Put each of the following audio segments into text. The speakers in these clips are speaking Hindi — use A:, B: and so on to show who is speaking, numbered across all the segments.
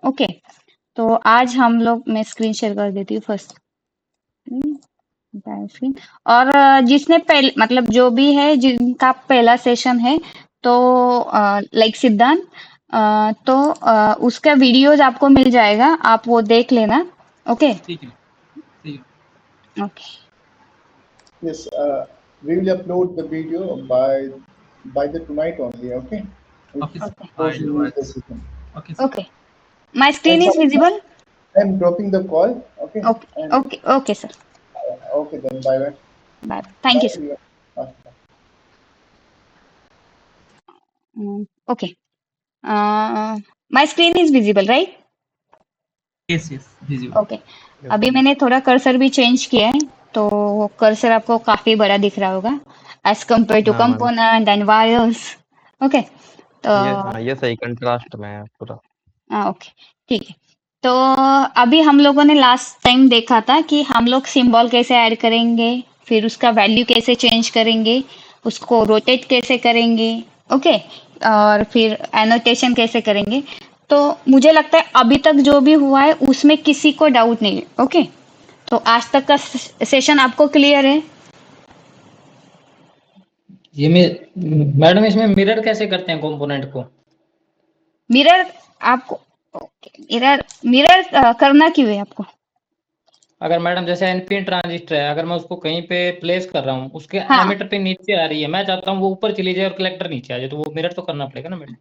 A: ओके, तो आज हम लोग मैं स्क्रीन शेयर कर देती हूँ फर्स्ट स्क्रीन। और जिसने पहले मतलब जो भी है जिनका पहला सेशन है तो लाइक सिद्धांत तो उसका वीडियोज आपको मिल जाएगा, आप वो देख लेना। ओके
B: ठीक है, ठीक है।
A: Okay
C: Yes, we will upload the video by the tonight only. Okay.
B: Okay, sir.
A: Okay
C: Those who need
B: I'll
C: the system.
B: okay, sir.
A: Okay, my
C: And
A: screen is visible.
C: I'm dropping the call. Okay.
A: Okay
C: And
A: okay okay sir,
C: okay then. Bye bye.
A: Bye, thank you
C: Bye.
A: Sir.
C: Okay.
A: Okay, my screen is visible right.
B: Yes, yes, visible.
A: Okay, अभी मैंने थोड़ा कर्सर भी चेंज किया है, तो कर्सर आपको काफी बड़ा दिख रहा होगा एज कम्पेयर टू
D: हाँ ma'am,
A: component and wires. Okay तो
D: ये सही कंट्रास्ट में है पूरा।
A: ओके ठीक है। तो अभी हम लोगों ने लास्ट टाइम देखा था कि हम लोग सिंबल कैसे ऐड करेंगे, फिर उसका वैल्यू कैसे चेंज करेंगे, उसको रोटेट कैसे करेंगे। ओके, और फिर एनोटेशन कैसे करेंगे। तो मुझे लगता है अभी तक जो भी हुआ है उसमें किसी को डाउट नहीं है। ओके, तो आज तक का सेशन आपको क्लियर है।
E: ये मैडम इसमें मिरर कैसे करते हैं कंपोनेंट को?
A: मिरर आपको मिरर मिरर करना क्यों है आपको?
E: अगर मैडम जैसे एनपीएन ट्रांजिस्टर है, अगर मैं उसको कहीं पे प्लेस कर रहा हूँ, उसके
A: हाँ
E: एमीटर पे नीचे आ रही है, मैं चाहता हूँ वो ऊपर चली जाए और कलेक्टर नीचे आ जाए, तो वो मिरर तो करना पड़ेगा ना मैडम?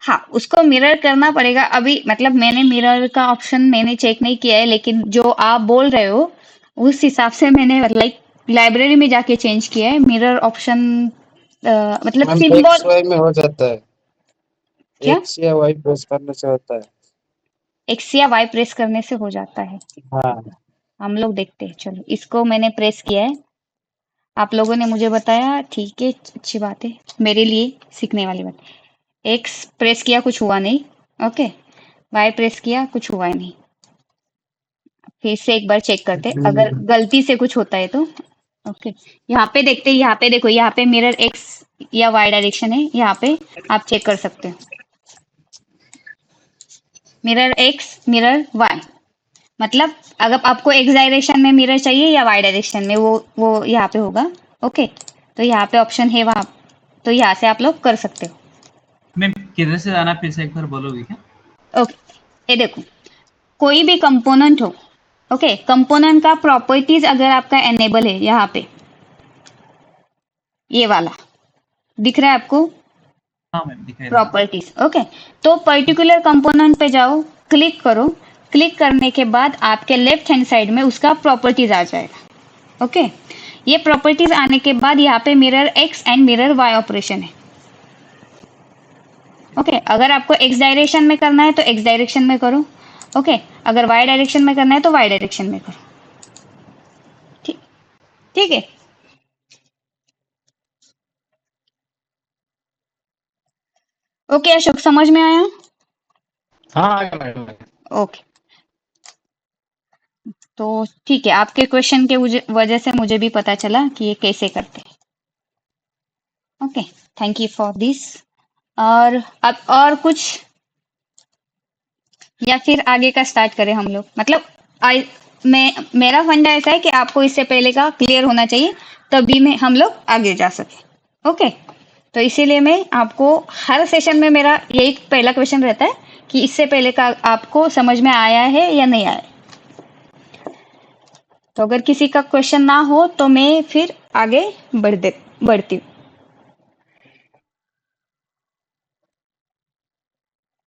A: हाँ, उसको मिरर करना पड़ेगा। अभी मतलब मैंने मिरर का ऑप्शन मैंने चेक नहीं किया है, लेकिन जो आप बोल रहे हो उस हिसाब से मैंने लाइक लाइब्रेरी में जाके चेंज किया है मिरर ऑप्शन। मतलब
F: मैम एक्स
A: सिंबल
F: वाई में हो जाता है,
A: क्या
F: एक्स या वाई प्रेस करने से होता है।
A: एक्स या वाई प्रेस करने से हो जाता है?
F: हाँ
A: हम लोग देखते हैं, चलो इसको मैंने प्रेस किया है, आप लोगों ने मुझे बताया, ठीक है, अच्छी बात है, मेरे लिए सीखने वाली बात। एक्स प्रेस किया, कुछ हुआ नहीं। ओके, वाई प्रेस किया, कुछ हुआ नहीं। फिर से एक बार चेक करते हैं, अगर गलती से कुछ होता है तो। ओके, यहाँ पे देखते हैं, यहाँ पे देखो, यहाँ पे मिरर एक्स या वाई डायरेक्शन है, यहाँ पे आप चेक कर सकते हो। मिरर एक्स, मिरर वाई, मतलब अगर आपको एक्स डायरेक्शन में मिरर चाहिए या वाई डायरेक्शन में, वो यहाँ पे होगा। ओके, तो यहाँ पे ऑप्शन है वहाँ, तो यहाँ से आप लोग कर सकते हो।
B: मैम किधर से आना फिर से एक बार बोलोगे क्या?
A: ओके, ये देखो, कोई भी कंपोनेंट हो, ओके, कंपोनेंट का प्रॉपर्टीज अगर आपका एनेबल है, यहाँ पे ये वाला दिख रहा है आपको,
B: हाँ मैम, दिखाई दे रहा
A: प्रॉपर्टीज। ओके, तो पर्टिकुलर कंपोनेंट पे जाओ, क्लिक करो, क्लिक करने के बाद आपके लेफ्ट हैंड साइड में उसका प्रॉपर्टीज आ जाएगा। ओके, ये प्रॉपर्टीज आने के बाद यहाँ पे mirror X and mirror Y operation है। ओके, अगर आपको एक्स डायरेक्शन में करना है तो एक्स डायरेक्शन में करो। ओके, अगर वाई डायरेक्शन में करना है तो वाई डायरेक्शन में करो। ठीक, ठीक है। ओके अशोक, समझ में आया?
E: हाँ आ गया मैडम।
A: ओके, तो ठीक है, आपके क्वेश्चन के वजह से मुझे भी पता चला कि ये कैसे करते हैं। Okay, thank you for this. और अब और कुछ, या फिर आगे का स्टार्ट करें हम लोग? मतलब मेरा फंडा ऐसा है कि आपको इससे पहले का क्लियर होना चाहिए, तभी में हम लोग आगे जा सके। ओके, तो इसीलिए मैं आपको हर सेशन में मेरा यही पहला क्वेश्चन रहता है कि इससे पहले का आपको समझ में आया है या नहीं आया। तो अगर किसी का क्वेश्चन ना हो तो मैं फिर आगे बढ़ती हूँ।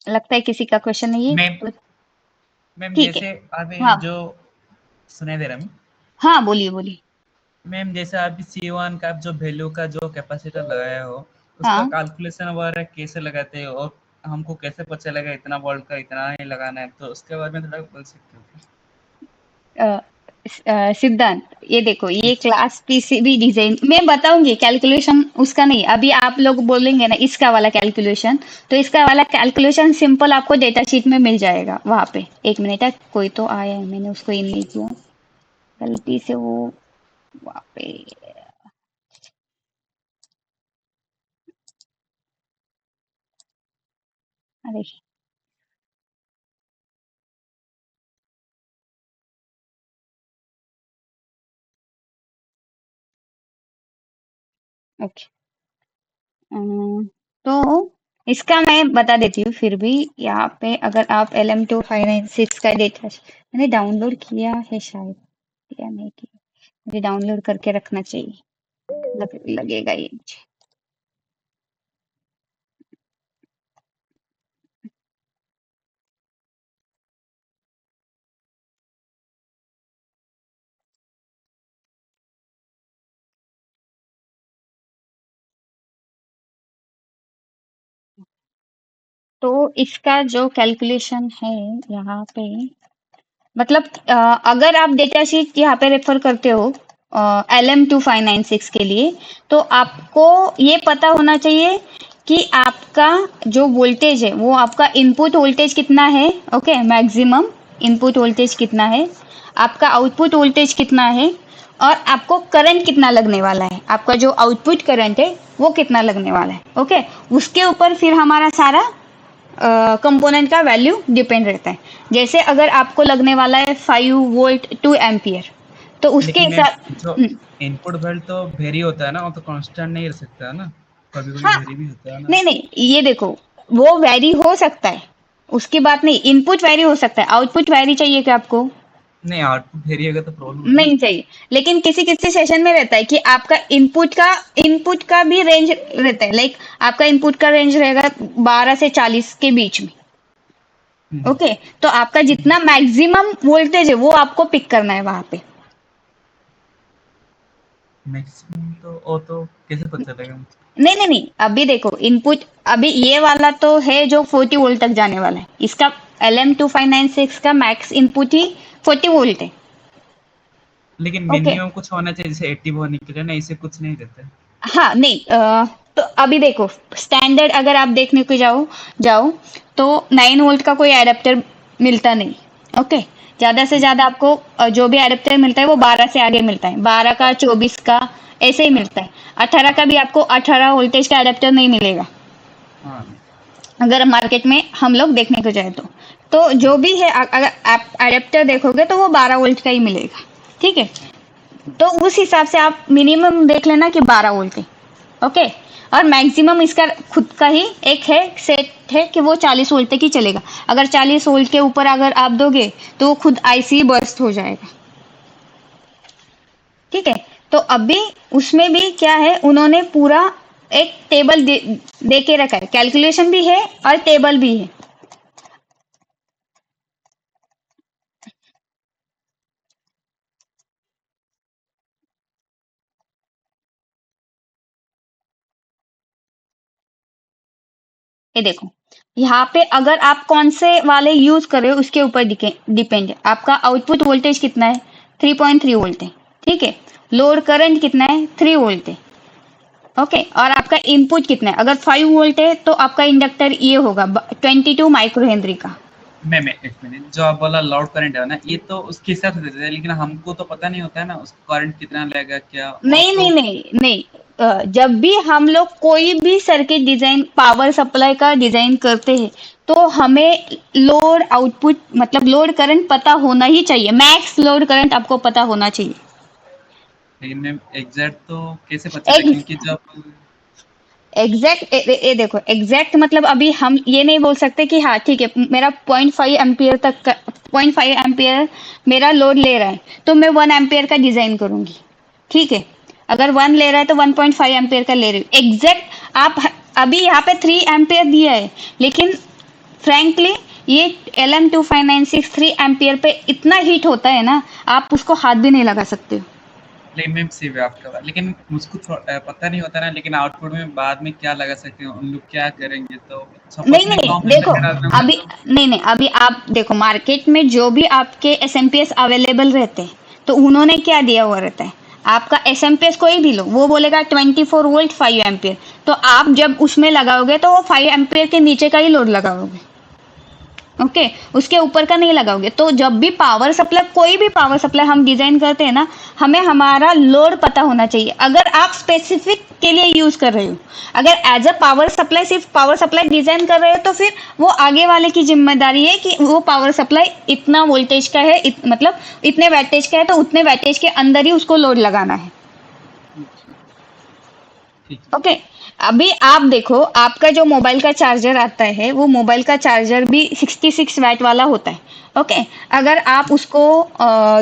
A: लगता है किसी का क्वेश्चन नहीं है,
B: मैम।
A: तो
B: मैम
A: ठीक है।
B: जैसे अभी
A: हाँ
B: जो सुनाई दे रहा है मैम।
A: हाँ, बोलिए बोलिए।
B: मैम जैसे आप C1 का जो वैल्यू का जो कैपेसिटर लगाया हो, उसका
A: हाँ,
B: कैलकुलेशन वगैरह कैसे लगाते हो और हमको कैसे पता चलेगा इतना वोल्ट का इतना ही लगाना है, तो उसके बारे में थोड़ा बोल सकते हो क्या?
A: सिद्धांत, ये देखो, ये क्लास पीसीबी डिजाइन मैं बताऊंगी, कैलकुलेशन उसका नहीं। अभी आप लोग बोलेंगे ना इसका वाला कैलकुलेशन, तो इसका वाला कैलकुलेशन सिंपल आपको डेटा शीट में मिल जाएगा वहां पे। एक मिनट है, कोई तो आया है, मैंने उसको इन नहीं किया गलती से, वो वहां पे। अरे ओके। तो इसका मैं बता देती हूँ फिर भी। यहाँ पे अगर आप LM2596 का डेटा मैंने डाउनलोड किया है शायद, या नहीं किया, मुझे डाउनलोड करके रखना चाहिए, लगेगा ये मुझे। तो इसका जो कैलकुलेशन है यहाँ पे, मतलब अगर आप डेटा शीट यहाँ पे रेफर करते हो LM2596 के लिए, तो आपको ये पता होना चाहिए कि आपका जो वोल्टेज है वो आपका इनपुट वोल्टेज कितना है, ओके, मैक्सिमम इनपुट वोल्टेज कितना है, आपका आउटपुट वोल्टेज कितना है, और आपको करंट कितना लगने वाला है, आपका जो आउटपुट करंट है वो कितना लगने वाला है, ओके। उसके ऊपर फिर हमारा सारा कंपोनेंट का वैल्यू डिपेंड रहता है। जैसे अगर आपको लगने वाला है 5 वोल्ट 2 एम्पियर, तो उसके
B: लेकिन मैम
A: हिसाब
B: जो इनपुट वोल्ट तो वेरी होता है ना, वो तो कांस्टेंट नहीं रह सकता है ना, कभी-कभी
A: हाँ,
B: वेरी भी होता है ना।
A: नहीं नहीं, ये देखो, वो वैरी हो सकता है, उसकी बात नहीं। इनपुट वैरी हो सकता है, आउटपुट वैरी चाहिए क्या आपको?
B: नहीं, आउटपुट वेरी होगा तो प्रॉब्लम है ना।
A: नहीं चाहिए। लेकिन किसी किसी सेशन में रहता है कि आपका इनपुट का भी रेंज रहता है, लाइक आपका इनपुट का रेंज रहेगा 12 से 40 के बीच में, ओके। तो आपका जितना मैक्सिमम वोल्टेज है वो आपको पिक करना है वहां पे।
B: मैक्सिमम तो वो तो कैसे पता चलेगा मुझे?
A: नहीं नहीं नहीं, अभी देखो इनपुट, अभी ये वाला तो है जो 40 वोल्ट तक जाने वाला है। इसका LM2596 का मैक्स इनपुट ही 40 वोल्ट है,
B: लेकिन
A: ओके।
B: मिनिमम कुछ होना चाहिए, जैसे 80 होने के लिए ना, ऐसे कुछ नहीं रहता है।
A: हाँ नहीं, तो अभी देखो स्टैंडर्ड अगर आप देखने को जाओ तो 9 वोल्ट का कोई एडेप्टर मिलता नहीं, ओके। ज्यादा से ज्यादा आपको जो भी एडेप्टर मिलता है वो 12 से आगे मिलता है, 12 का 24 का ऐसे ही मिलता है। 18 का भी आपको 18 वोल्टेज का एडेप्टर नहीं मिलेगा
B: हाँ,
A: अगर मार्केट में हम लोग देखने को जाए तो जो भी है अगर आप एडेप्टर देखोगे तो वो 12 वोल्ट का ही मिलेगा, ठीक है। तो उस हिसाब से आप मिनिमम देख लेना कि 12 वोल्ट है, ओके। और मैक्सिमम इसका खुद का ही एक है सेट है कि वो 40 वोल्ट तक ही चलेगा। अगर 40 वोल्ट के ऊपर अगर आप दोगे तो वो खुद IC बर्स्ट हो जाएगा, ठीक है। तो अभी उसमें भी क्या है, उन्होंने पूरा एक टेबल दे के रखा है, कैलकुलेशन भी है और टेबल भी है। ये देखो, यहाँ पे अगर आप कौन से वाले यूज कर रहे हो उसके ऊपर डिपेंड है। आपका आउटपुट वोल्टेज कितना है, 3.3 वोल्ट है, ठीक है। लोड करंट कितना है, 3 वोल्ट है, ओके। और आपका इनपुट कितना है, अगर 5 वोल्ट है तो आपका इंडक्टर ये होगा 22 माइक्रो हेनरी का।
B: मैं एक मिनट, जो आप बोला लोड करंट है ना, ये तो उसके हिसाब से देते हैं, लेकिन हमको तो पता नहीं होता है ना उसका करंट कितना लगेगा क्या, और
A: नहीं
B: तो
A: नहीं नहीं नहीं, जब भी हम लोग कोई भी सर्किट डिजाइन, पावर सप्लाई का डिजाइन करते हैं तो हमें लोड आउटपुट मतलब लोड करंट पता होना ही चाहिए, मैक्स लोड करंट आपको पता होना चाहिए।
B: लेकिन मैम एग्जैक्ट तो कैसे पता चलेगा, क्योंकि जब
A: एग्जैक्ट ये देखो, एग्जैक्ट मतलब अभी हम ये नहीं बोल सकते कि हाँ ठीक है मेरा 0.5 एम्पियर तक का 0.5 एम्पियर मेरा लोड ले रहा है तो मैं 1 एम्पियर का डिजाइन करूंगी, ठीक है। अगर 1 ले रहा है तो 1.5 एम्पियर का ले रही हूँ एग्जैक्ट। आप अभी यहाँ पे 3 एम्पियर दिया है, लेकिन फ्रैंकली ये LM2596 3 एम्पियर पे इतना हीट होता है ना, आप उसको हाथ भी नहीं लगा सकते हो।
B: लेकिन मैम सेव है आपका बात, लेकिन मुझको पता नहीं होता ना, लेकिन आउटपुट में बाद में क्या लगा सकते हैं, उन लोग क्या करेंगे, तो
A: नहीं
B: सपोज मैं
A: नहीं
B: कम
A: देखो,
B: लगा दूंगा
A: अभी
B: तो
A: नहीं नहीं, अभी आप देखो मार्केट में जो भी आपके SMPS अवेलेबल रहते हैं तो उन्होंने क्या दिया हुआ रहता है। आपका SMPS कोई भी लो वो बोलेगा 24 वोल्ट 5 एम्पियर, तो आप जब उसमें लगाओगे तो वो 5 एम्पियर के नीचे का ही लोड लगाओगे, ओके, उसके ऊपर का नहीं लगाओगे। तो जब भी पावर सप्लाई, कोई भी पावर सप्लाई हम डिजाइन करते हैं ना, हमें हमारा लोड पता होना चाहिए। अगर आप स्पेसिफिक के लिए यूज कर रहे हो, अगर एज अ पावर सप्लाई सिर्फ पावर सप्लाई डिजाइन कर रहे हो तो फिर वो आगे वाले की जिम्मेदारी है कि वो पावर सप्लाई इतना वोल्टेज का है, मतलब इतने वैटेज का है तो उतने वैटेज के अंदर ही उसको लोड लगाना है,
B: ठीक।
A: ओके। अभी आप देखो, आपका जो मोबाइल का चार्जर आता है वो मोबाइल का चार्जर भी 66 वैट वाला होता है। ओके। अगर आप उसको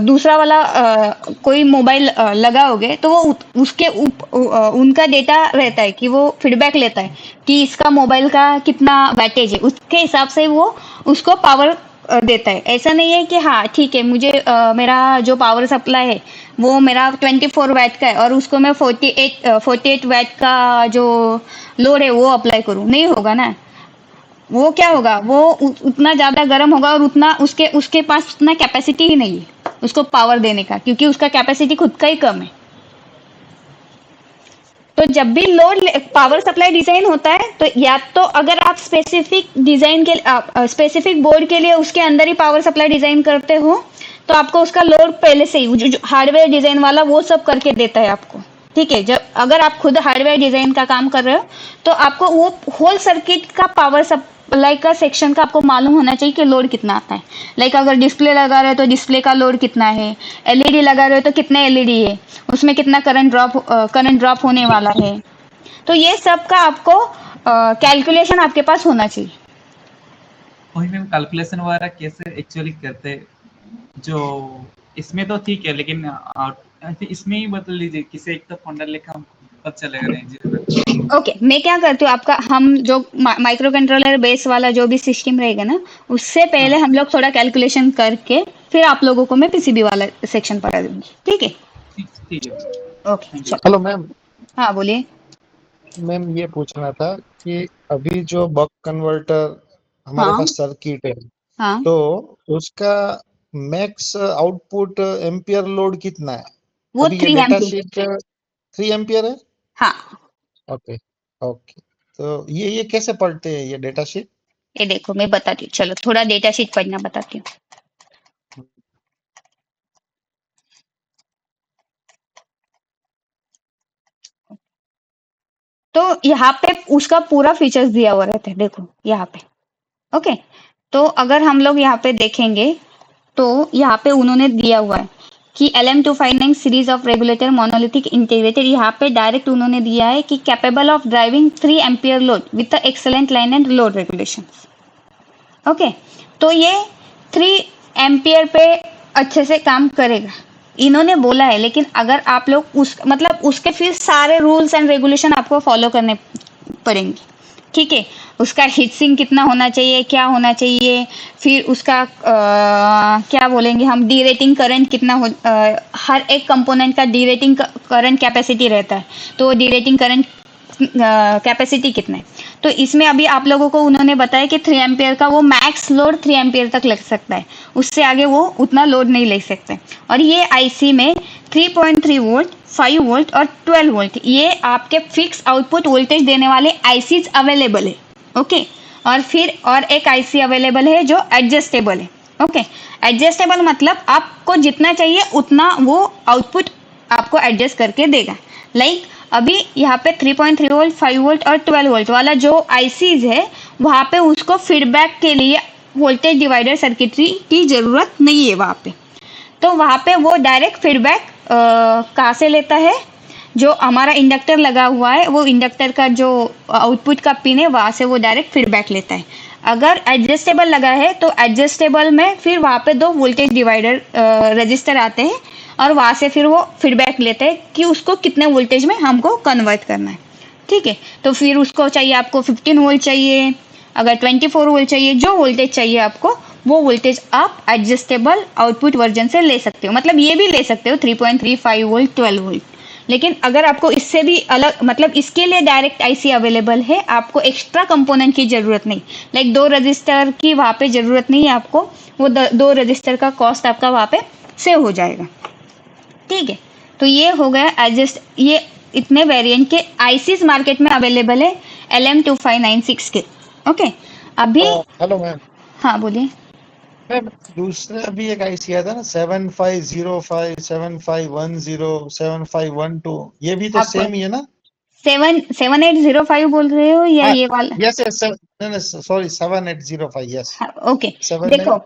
A: दूसरा वाला कोई मोबाइल लगाओगे तो वो उसके उनका डेटा रहता है कि वो फीडबैक लेता है कि इसका मोबाइल का कितना वैटेज है, उसके हिसाब से वो उसको पावर देता है। ऐसा नहीं है कि हाँ ठीक है, मुझे मेरा जो पावर सप्लाई है वो मेरा 24 वैट का है और उसको मैं 48 वैट का जो लोड है वो अप्लाई करूँ, नहीं होगा ना। वो क्या होगा, वो उतना ज्यादा गर्म होगा और उतना उसके उसके पास उतना कैपेसिटी ही नहीं है उसको पावर देने का, क्योंकि उसका कैपेसिटी खुद का ही कम है। तो जब भी लोड पावर सप्लाई डिजाइन होता है तो या तो अगर आप स्पेसिफिक डिजाइन के स्पेसिफिक बोर्ड के लिए उसके अंदर ही पावर सप्लाई डिजाइन करते हो तो आपको उसका लोड पहले से ही जो हार्डवेयर डिजाइन वाला वो सब करके देता है आपको। ठीक है, जब अगर आप खुद हार्डवेयर डिजाइन का काम कर रहे हो तो आपको वो होल सर्किट का पावर सप्लाई का सेक्शन का आपको मालूम होना चाहिए कि लोड कितना आता है। लाइक अगर डिस्प्ले लगा रहे हो तो डिस्प्ले का लोड कितना है, एलईडी लगा रहे हो तो कितने एलईडी है, उसमें कितना करंट ड्रॉप होने वाला है। तो ये सब का आपको कैलकुलेशन आपके पास होना चाहिए।
B: वही मैम कैलकुलेशन वगैरह कैसे एक्चुअली करते हैं? जो इसमें तो ठीक है, लेकिन इसमें ही बदल लीजिए, किसी एक तो फोल्डर लेकर हम पता चलेगा नहीं जी।
A: ओके, मैं क्या करती हूँ, आपका हम जो माइक्रो कंट्रोलर बेस वाला जो भी सिस्टम रहेगा ना, उससे पहले
B: हाँ।
A: हम लोग थोड़ा कैलकुलेशन करके फिर आप लोगों को मैं पीसीबी वाला सेक्शन पढ़ा दूंगी। ठीक है,
B: ठीक है।
A: Okay
B: thank you.
A: चलो।
F: Hello ma'am.
A: हाँ बोलिए।
F: मैम ये पूछना था कि अभी जो बक कन्वर्टर हमारे
A: हाँ
F: पास सर्किट है
A: हाँ,
F: तो उसका मैक्स आउटपुट एम्पियर लोड कितना है?
A: वो
F: अभी ये
A: 3
F: डेटा
A: एम्पियर।
F: शीट 3 एम्पियर है।
A: हाँ,
F: ओके ओके। तो ये कैसे पढ़ते हैं ये डेटा शीट?
A: ये देखो मैं बताती हूँ, चलो थोड़ा डेटा शीट पढ़ना बताती हूँ। तो यहाँ पे उसका पूरा फीचर्स दिया हुआ रहता है, देखो यहाँ पे। ओके, तो अगर हम लोग यहाँ पे देखेंगे तो यहाँ पे उन्होंने दिया हुआ है कि LM259 series of regulator monolithic integrated, यहाँ पे डायरेक्ट उन्होंने दिया है कि capable of driving 3 ampere load with excellent line and load regulation. Okay, तो ये 3 एम्पियर पे अच्छे से काम करेगा इन्होंने बोला है, लेकिन अगर आप लोग उस मतलब उसके फिर सारे रूल्स एंड रेगुलेशन आपको फॉलो करने पड़ेंगे। ठीक है, उसका हीट सिंक कितना होना चाहिए, क्या होना चाहिए, फिर उसका क्या बोलेंगे हम, डी रेटिंग करंट कितना हो, हर एक कंपोनेंट का डी रेटिंग करंट कैपेसिटी रहता है, तो डी रेटिंग करंट कैपेसिटी कितना है। तो इसमें अभी आप लोगों को उन्होंने बताया कि 3 एम्पियर का वो मैक्स लोड 3 एम्पियर तक लग सकता है, उससे आगे वो उतना लोड नहीं ले सकते। और ये आईसी में 3.3 वोल्ट, 5 वोल्ट और 12 वोल्ट ये आपके फिक्स आउटपुट वोल्टेज देने वाले आईसीज अवेलेबल है। ओके, और फिर और एक आईसी अवेलेबल है जो एडजस्टेबल है। ओके, एडजस्टेबल मतलब आपको जितना चाहिए उतना वो आउटपुट आपको एडजस्ट करके देगा। लाइक अभी यहाँ पे 3.3 वोल्ट, 5 वोल्ट और 12 वोल्ट वाला जो आईसीज है वहाँ पे उसको फीडबैक के लिए वोल्टेज डिवाइडर सर्किटरी की जरूरत नहीं है वहाँ पे। तो वहाँ पे वो डायरेक्ट फीडबैक कहाँ से लेता है, जो हमारा इंडक्टर लगा हुआ है वो इंडक्टर का जो आउटपुट का पिन है वहाँ से वो डायरेक्ट फीडबैक लेता है। अगर एडजस्टेबल लगा है तो एडजस्टेबल में फिर वहाँ पे 2 वोल्टेज डिवाइडर रजिस्टर आते हैं और वहाँ से फिर वो फीडबैक लेते हैं कि उसको कितने वोल्टेज में हमको कन्वर्ट करना है। ठीक है, तो फिर उसको चाहिए आपको 15 वोल्ट चाहिए, अगर 24 वोल्ट चाहिए, जो वोल्टेज चाहिए आपको वो वोल्टेज आप एडजस्टेबल आउटपुट वर्जन से ले सकते हो। मतलब ये भी ले सकते हो 3.3, 5 वोल्ट, 12 वोल्ट। लेकिन अगर आपको इससे भी अलग मतलब इसके लिए डायरेक्ट आईसी अवेलेबल है, आपको एक्स्ट्रा कंपोनेंट की जरूरत नहीं, लाइक 2 रजिस्टर की वहाँ पे जरूरत नहीं है आपको, वो 2 रजिस्टर का कॉस्ट आपका वहाँ पे सेव हो जाएगा। ठीक है, तो ये हो गया एडजस्ट। ये इतने वेरिएंट के आईसीज मार्केट में अवेलेबल है LM2596 के। ओके, अभी
F: हेलो मैम।
A: हाँ बोलिए।
F: मैम दूसरा अभी एक आईसी आया था ना 7505, 7510, 7512, ये भी तो
A: आपको
F: सेम ही है ना?
A: 7805 बोल रहे हो या
F: हाँ,
A: ये वाला?
F: यस यस, नहीं सॉरी 7805, यस
A: हाँ, ओके,
F: 78।
A: देखो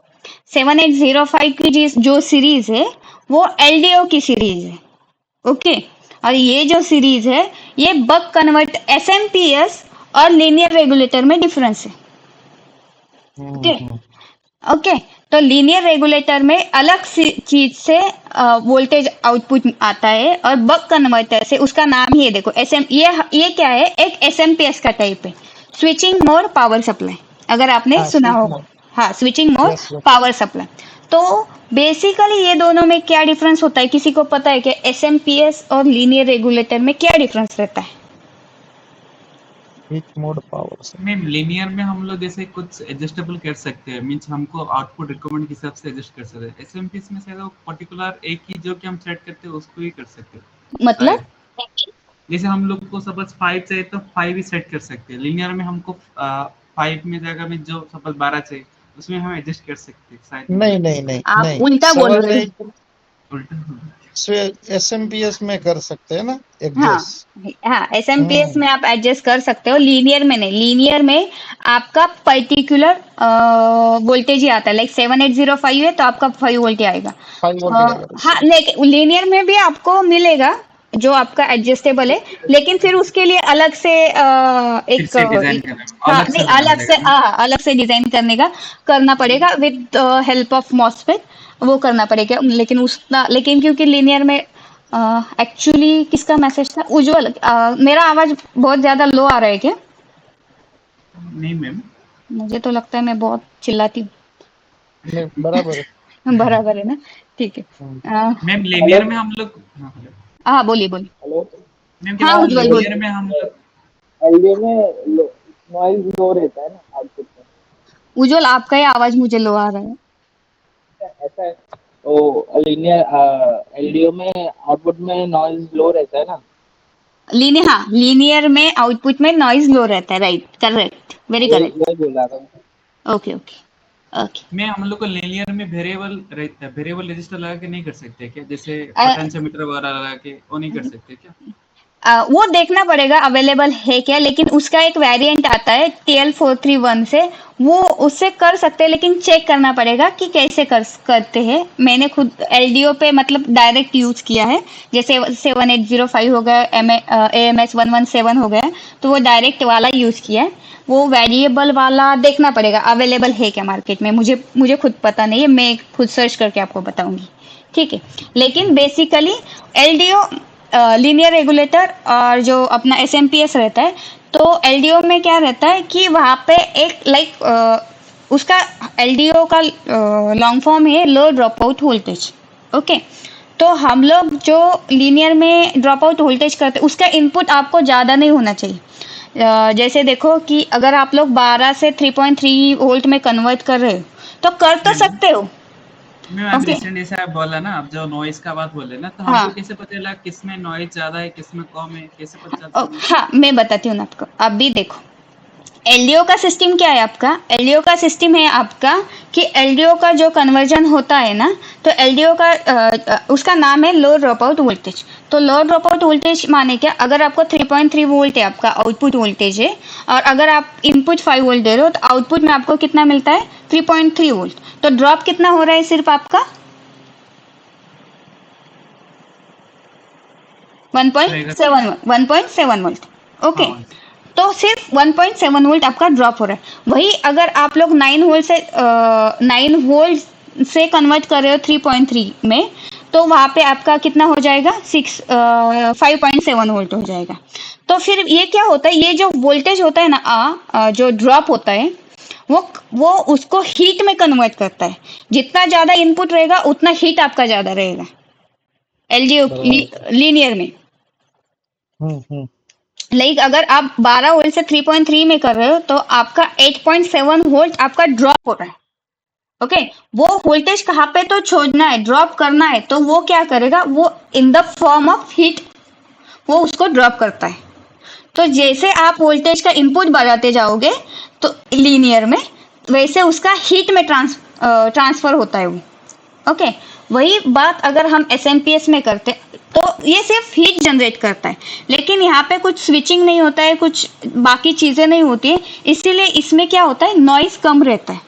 A: 7805 की जो सीरीज है वो एलडीओ की सीरीज है। ओके, और ये जो सीरीज है ये बक कन्वर्ट एसएमपीएस और लीनियर रेगुलेटर में डिफरेंस है। ओके ओके, तो लीनियर रेगुलेटर में अलग चीज से वोल्टेज आउटपुट आता है और बक कन्वर्टर से, उसका नाम ही है देखो एसएम, ये क्या है, एक एसएमपीएस का टाइप है, स्विचिंग मोड पावर सप्लाई, अगर आपने
F: हाँ,
A: सुना
F: switch
A: होगा।
F: mode.
A: हाँ, switching mode
F: Yes, yes.
A: Power supply. तो बेसिकली ये दोनों में क्या डिफरेंस होता है, किसी को पता है कि एसएमपीएस और लीनियर रेगुलेटर में क्या डिफरेंस रहता है?
F: Switch mode power supply.
B: Ma'am linear में हम लोग जैसे कुछ एडजस्टेबल कर सकते हैं, मींस हमको आउटपुट रिक्वायरमेंट के हिसाब से एडजस्ट कर सकते हैं। एसएमपीएस में शायद वो पर्टिकुलर एक ही जो कि हम सेट करते हैं उसको ही कर सकते हैं
A: मतलब
B: शायद। जैसे हम लोग को सपोज 5 चाहिए तो 5 ही सेट कर सकते हैं। लीनियर में हमको 5 में जगह में जो सपोज 12 चाहिए उसमें हम एडजस्ट कर सकते हैं शायद।
F: नहीं नहीं नहीं
A: आप
F: नहीं,
A: उल्टा बोल
F: सवाल
A: रहे
F: है
A: हो।
B: उल्टा
F: एसएमपीएस में कर सकते हैं ना
A: हाँ
F: एडजस्ट।
A: हाँ, एसएमपीएस में आप एडजस्ट कर सकते हो, लीनियर में नहीं। लीनियर में आपका पर्टिकुलर वोल्टेज ही आता है, लाइक 7805 है तो आपका 5 वोल्ट ही आएगा।
F: 5 वोल्ट
A: हाँ, लेकिन लीनियर में भी आपको मिलेगा जो आपका एडजस्टेबल है, लेकिन फिर उसके लिए अलग से
B: फिर
A: एक
B: से डिजाइन करना
A: हाँ
B: अलग से
A: नहीं,
B: लेना
A: अलग से
B: पड़ेगा ना।
A: अलग से डिजाइन करना पड़ेगा विद हेल्प ऑफ मॉसफेट, वो करना पड़ेगा। लेकिन उसका, लेकिन क्योंकि लीनियर में एक्चुअली किसका मैसेज था, उज्जवल, मेरा आवाज बहुत ज्यादा लो आ रहा है क्या?
B: नहीं मैम,
A: मुझे तो लगता है मैं बहुत चिल्लाती
F: नहीं, बराबर है।
A: हूँ। बराबर है ना, ठीक है।
B: मैम लीनियर में हम लोग
A: हाँ बोलिए बोलिए।
G: हेलो,
B: मैम
A: हाँ
B: क्या
A: उज्जवल
B: लीनियर
A: बोलिए।
B: में हम लोग
G: एलडीओ में नॉइज लो रहता है ना आउटपुट में,
A: उज्जवल आपका ही आवाज मुझे लो आ रहा है।
G: ऐसा है। तो लीनियर एलडीओ में आउटपुट में नॉइज लो रहता है ना।
A: लीनियर में आउटपुट में नॉइज लो रहता है, राइट, करेक्ट, वेरी
G: वही
A: करेक्ट।
G: वही बोल रहा था मैं।
A: Okay okay okay.
B: में हम लोग को लीनियर में वेरिएबल रजिस्टर लगा के नहीं कर सकते क्या, जैसे पोटेंशियोमीटर वगैरह लगा के वो नहीं कर सकते क्या?
A: वो देखना पड़ेगा अवेलेबल है क्या, लेकिन उसका एक वेरिएंट आता है TL431 से, वो उससे कर सकते हैं, लेकिन चेक करना पड़ेगा कि कैसे करते हैं। मैंने खुद एलडीओ पे मतलब डायरेक्ट यूज किया है, जैसे 7805 हो गया, AMS 117 हो गया, तो वो डायरेक्ट वाला यूज किया है। वो वेरिएबल वाला देखना पड़ेगा अवेलेबल है क्या मार्केट में, मुझे खुद पता नहीं है, मैं खुद सर्च करके आपको बताऊंगी, ठीक है। लेकिन बेसिकली एलडीओ, लीनियर रेगुलेटर और जो अपना एसएमपीएस रहता है, तो एलडीओ में क्या रहता है कि वहाँ पे एक उसका एलडीओ का लॉन्ग फॉर्म है लो ड्रॉप आउट वोल्टेज। ओके, तो हम लोग जो लीनियर में ड्रॉप आउट वोल्टेज करते हैं उसका इनपुट आपको ज़्यादा नहीं होना चाहिए। जैसे देखो कि अगर आप लोग 12 से 3.3 वोल्ट में कन्वर्ट कर रहे हो तो कर तो सकते हो।
B: मैम
A: ओके,
B: रिसेंट जैसे आप बोला ना, आप जो नॉइज का बात बोले ना, तो
A: हाँ
B: हमको कैसे पता चला किस में नॉइज ज्यादा है किस में कम है, कैसे पता चलता है?
A: हाँ, मैं बताती हूँ ना आपको। अभी देखो एलडीओ का सिस्टम क्या है आपका, एलडीओ का सिस्टम है आपका कि एलडीओ का जो कन्वर्जन होता है ना, तो एलडीओ का उसका नाम है लो ड्रॉप आउट वोल्टेज। तो लो ड्रॉप आउट वोल्टेज माने क्या, अगर आपको 3.3 वोल्ट है आपका आउटपुट वोल्टेज है, और अगर आप इनपुट 5 वोल्ट दे रहे हो, तो आउटपुट में आपको कितना मिलता है 3.3 वोल्ट। तो ड्रॉप कितना हो रहा है सिर्फ आपका 1.7 वोल्ट। ओके,
B: हाँ,
A: तो सिर्फ 1.7 वोल्ट आपका ड्रॉप हो रहा है। वही अगर आप लोग 9 वोल्ट से कन्वर्ट कर रहे हो 3.3 में, तो वहाँ पे आपका कितना हो जाएगा 5.7 वोल्ट हो जाएगा। तो फिर ये क्या होता है, ये जो वोल्टेज होता है ना जो ड्रॉप होता है, वो उसको हीट में कन्वर्ट करता है। जितना ज़्यादा इनपुट रहेगा उतना हीट आपका ज़्यादा रहेगा एलडीओ लीनियर में। लाइक अगर आप 12 वोल्ट से 3.3 में कर रहे हो, तो आपका 8.7 वोल्ट आपका ड्रॉप हो रहा है। ओके, वो वोल्टेज कहाँ पे तो छोड़ना है, ड्रॉप करना है, तो वो क्या करेगा, वो in the form of heat वो उसको ड्रॉप करता है। तो जैसे आप वोल्टेज का इनपुट बढ़ाते जाओगे तो लीनियर में, वैसे उसका हीट में ट्रांसफर होता है वो। ओके, वही बात अगर हम एसएमपीएस में करते तो ये सिर्फ हीट जनरेट करता है, लेकिन यहाँ पे कुछ स्विचिंग नहीं होता है, कुछ बाकी चीजें नहीं होती है, इसीलिए इसमें क्या होता है, नॉइज कम रहता है।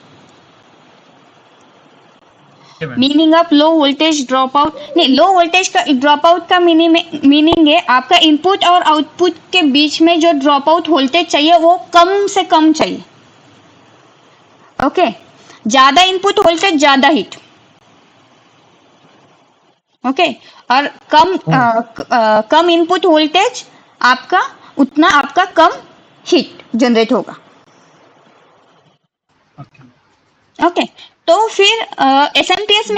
A: Meaning of low voltage drop out, नहीं लो वोल्टेज का ड्रॉप आउट का मीनिंग है आपका इनपुट और आउटपुट के बीच में जो ड्रॉप आउट वोल्टेज चाहिए वो कम से कम चाहिए। ओके, ज्यादा इनपुट वोल्टेज ज्यादा हिट, ओके, और कम इनपुट वोल्टेज आपका उतना आपका कम हिट जनरेट होगा। ओके, तो फिर एसएमपीएस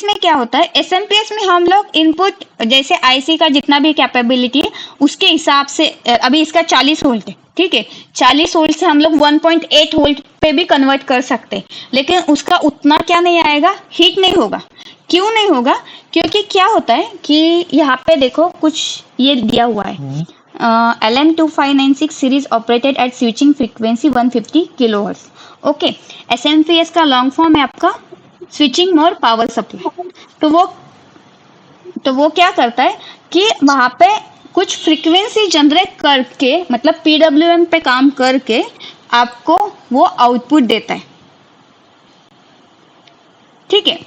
A: में क्या होता है, एसएमपीएस में हम लोग इनपुट जैसे आईसी का जितना भी कैपेबिलिटी है उसके हिसाब से, अभी इसका 40 वोल्ट है, ठीक है, 40 वोल्ट से हम लोग 1.8 वोल्ट पे भी कन्वर्ट कर सकते हैं, लेकिन उसका उतना क्या नहीं आएगा, हीट नहीं होगा। क्यों नहीं होगा, क्योंकि क्या होता है कि यहाँ पे देखो कुछ ये दिया हुआ है, LM2596 series operated at switching frequency 150 kilohertz. Okay, SMPS का लॉन्ग फॉर्म है आपका स्विचिंग मोड पावर सप्लाई। तो वो क्या करता है कि वहां पे कुछ फ्रीक्वेंसी जनरेट करके, मतलब पीडब्ल्यूएम पे काम करके आपको वो आउटपुट देता है, ठीक है।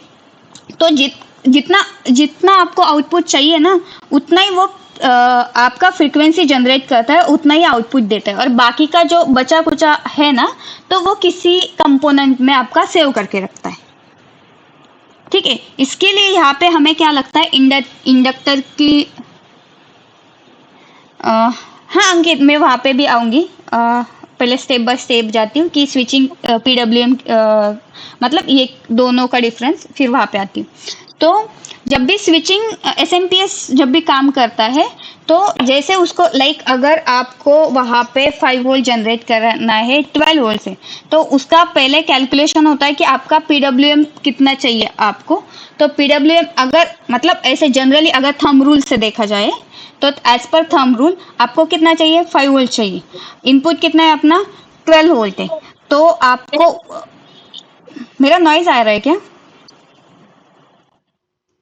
A: तो जितना आपको आउटपुट चाहिए ना उतना ही वो आपका फ्रीक्वेंसी जनरेट करता है, उतना ही आउटपुट देता है, और बाकी का जो बचा कुचा है ना तो वो किसी कंपोनेंट में आपका सेव करके रखता है, ठीक है। इसके लिए यहाँ पे हमें क्या लगता है, इंडक्टर की हाँ अंकित, मैं वहाँ पे भी आऊँगी, पहले स्टेप बाय स्टेप जाती हूँ कि स्विचिंग पीडब्ल्यूएम मतलब ये दोनों का डिफरेंस, फिर वहाँ पे आती हूँ। तो जब भी स्विचिंग एसएमपीएस जब भी काम करता है तो जैसे उसको अगर आपको वहाँ पे 5 वोल्ट जनरेट करना है 12 वोल्ट से, तो उसका पहले कैलकुलेशन होता है कि आपका पीडब्ल्यूएम कितना चाहिए आपको। तो पीडब्ल्यूएम अगर मतलब ऐसे जनरली अगर थंब रूल से देखा जाए तो एज पर थंब रूल आपको कितना चाहिए, 5 वोल्ट चाहिए, इनपुट कितना है अपना 12 वोल्ट है, तो आपको मेरा नॉइज आ रहा है क्या?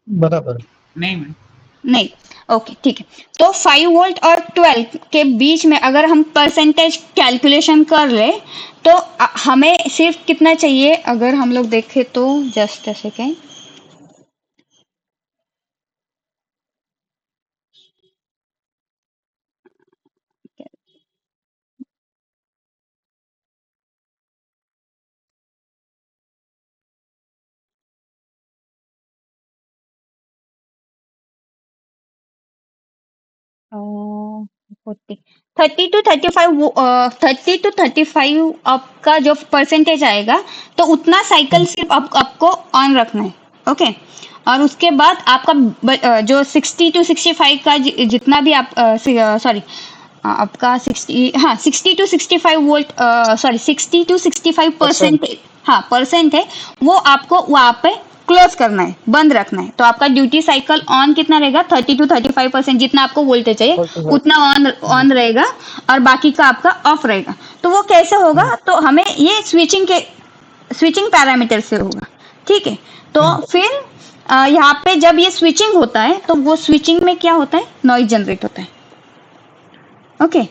F: बराबर
A: नहीं, ओके ठीक है। तो 5 वोल्ट और 12 के बीच में अगर हम परसेंटेज कैलकुलेशन कर ले तो हमें सिर्फ कितना चाहिए, अगर हम लोग देखें तो just a second, thirty two 35 आपका जो परसेंटेज आएगा तो उतना साइकिल सिर्फ आपको ऑन रखना है, ओके। और उसके बाद आपका जो 60 टू 65 का जितना भी आप आपका 60 टू 65 वोल्ट 60 टू 65% परसेंट है, वो आपको वहाँ पे क्लोज करना है, बंद रखना है। तो आपका ड्यूटी साइकिल ऑन कितना रहेगा, 30 टू 35%, जितना आपको वोल्टेज चाहिए उतना ऑन रहेगा और बाकी का आपका ऑफ रहेगा। तो वो कैसे होगा, तो हमें ये स्विचिंग पैरामीटर से होगा, ठीक है। तो फिर यहाँ पे जब ये स्विचिंग होता है तो वो स्विचिंग में क्या होता है, नॉइज जनरेट होता है, ओके।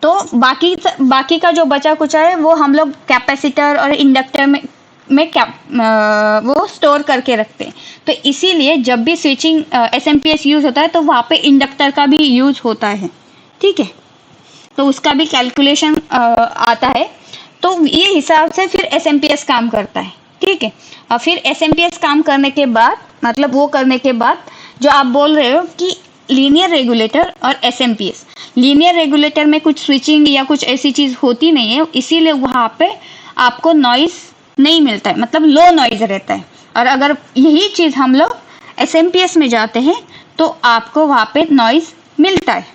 A: तो बाकी का जो बचा कुचा है वो हम लोग कैपेसिटर और इंडक्टर में वो स्टोर करके रखते हैं। तो इसीलिए जब भी स्विचिंग एसएमपीएस यूज होता है तो वहाँ पे इंडक्टर का भी यूज होता है, ठीक है। तो उसका भी कैलकुलेशन आता है। तो ये हिसाब से फिर एसएमपीएस काम करता है, ठीक है। और फिर एसएमपीएस काम करने के बाद, मतलब वो करने के बाद जो आप बोल रहे हो कि लीनियर रेगुलेटर और एसएमपीएस, लीनियर रेगुलेटर में कुछ स्विचिंग या कुछ ऐसी चीज होती नहीं है, इसीलिए वहाँ पे आपको नॉइज नहीं मिलता है, मतलब लो नॉइज रहता है। और अगर यही चीज हम लोग एसएमपीएस में जाते हैं तो आपको वहाँ पे नॉइज मिलता है,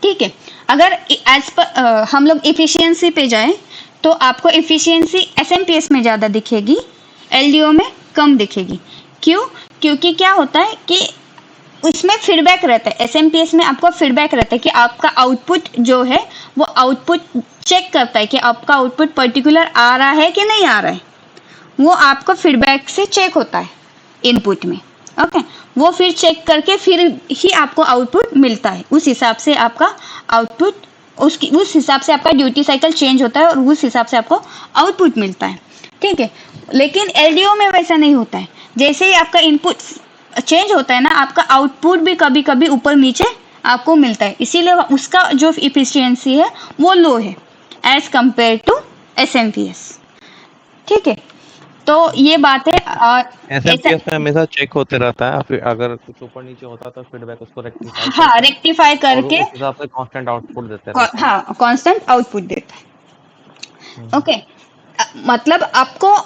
A: ठीक है। अगर एज पर हम लोग इफिशियंसी पे जाएं तो आपको इफिशियंसी एसएमपीएस में ज़्यादा दिखेगी, एलडीओ में कम दिखेगी। क्यों? क्योंकि क्या होता है कि उसमें फीडबैक रहता है, एसएमपीएस में आपको फीडबैक रहता है कि आपका आउटपुट जो है वो आउटपुट चेक करता है कि आपका आउटपुट पर्टिकुलर आ रहा है कि नहीं आ रहा है, वो आपको फीडबैक से चेक होता है इनपुट में, ओके। वो फिर चेक करके फिर ही आपको आउटपुट मिलता है, उस हिसाब से आपका आउटपुट उस हिसाब से आपका ड्यूटी साइकिल चेंज होता है और उस हिसाब से आपको आउटपुट मिलता है, ठीक है। लेकिन एलडीओ में वैसा नहीं होता है। जैसे ही आपका इनपुट चेंज होता है ना, आपका आउटपुट भी कभी कभी ऊपर नीचे आपको मिलता है, इसीलिए उसका जो इफिशियंसी है वो लो है एज कंपेयर टू एसएमपीएस। ठीक है, तो ये बात है।
D: एसएमपीएस में हमेशा चेक होते रहता है, फिर अगर कुछ ऊपर नीचे होता है तो फीडबैक उसको रेक्टिफाई
A: हाँ,
D: करता है
A: रेक्टिफाई
D: और
A: करके
D: उस हिसाब से कांस्टेंट आउटपुट देते रहता है।
A: हाँ कांस्टेंट आउटपुट देता है। ओके, मतलब आपको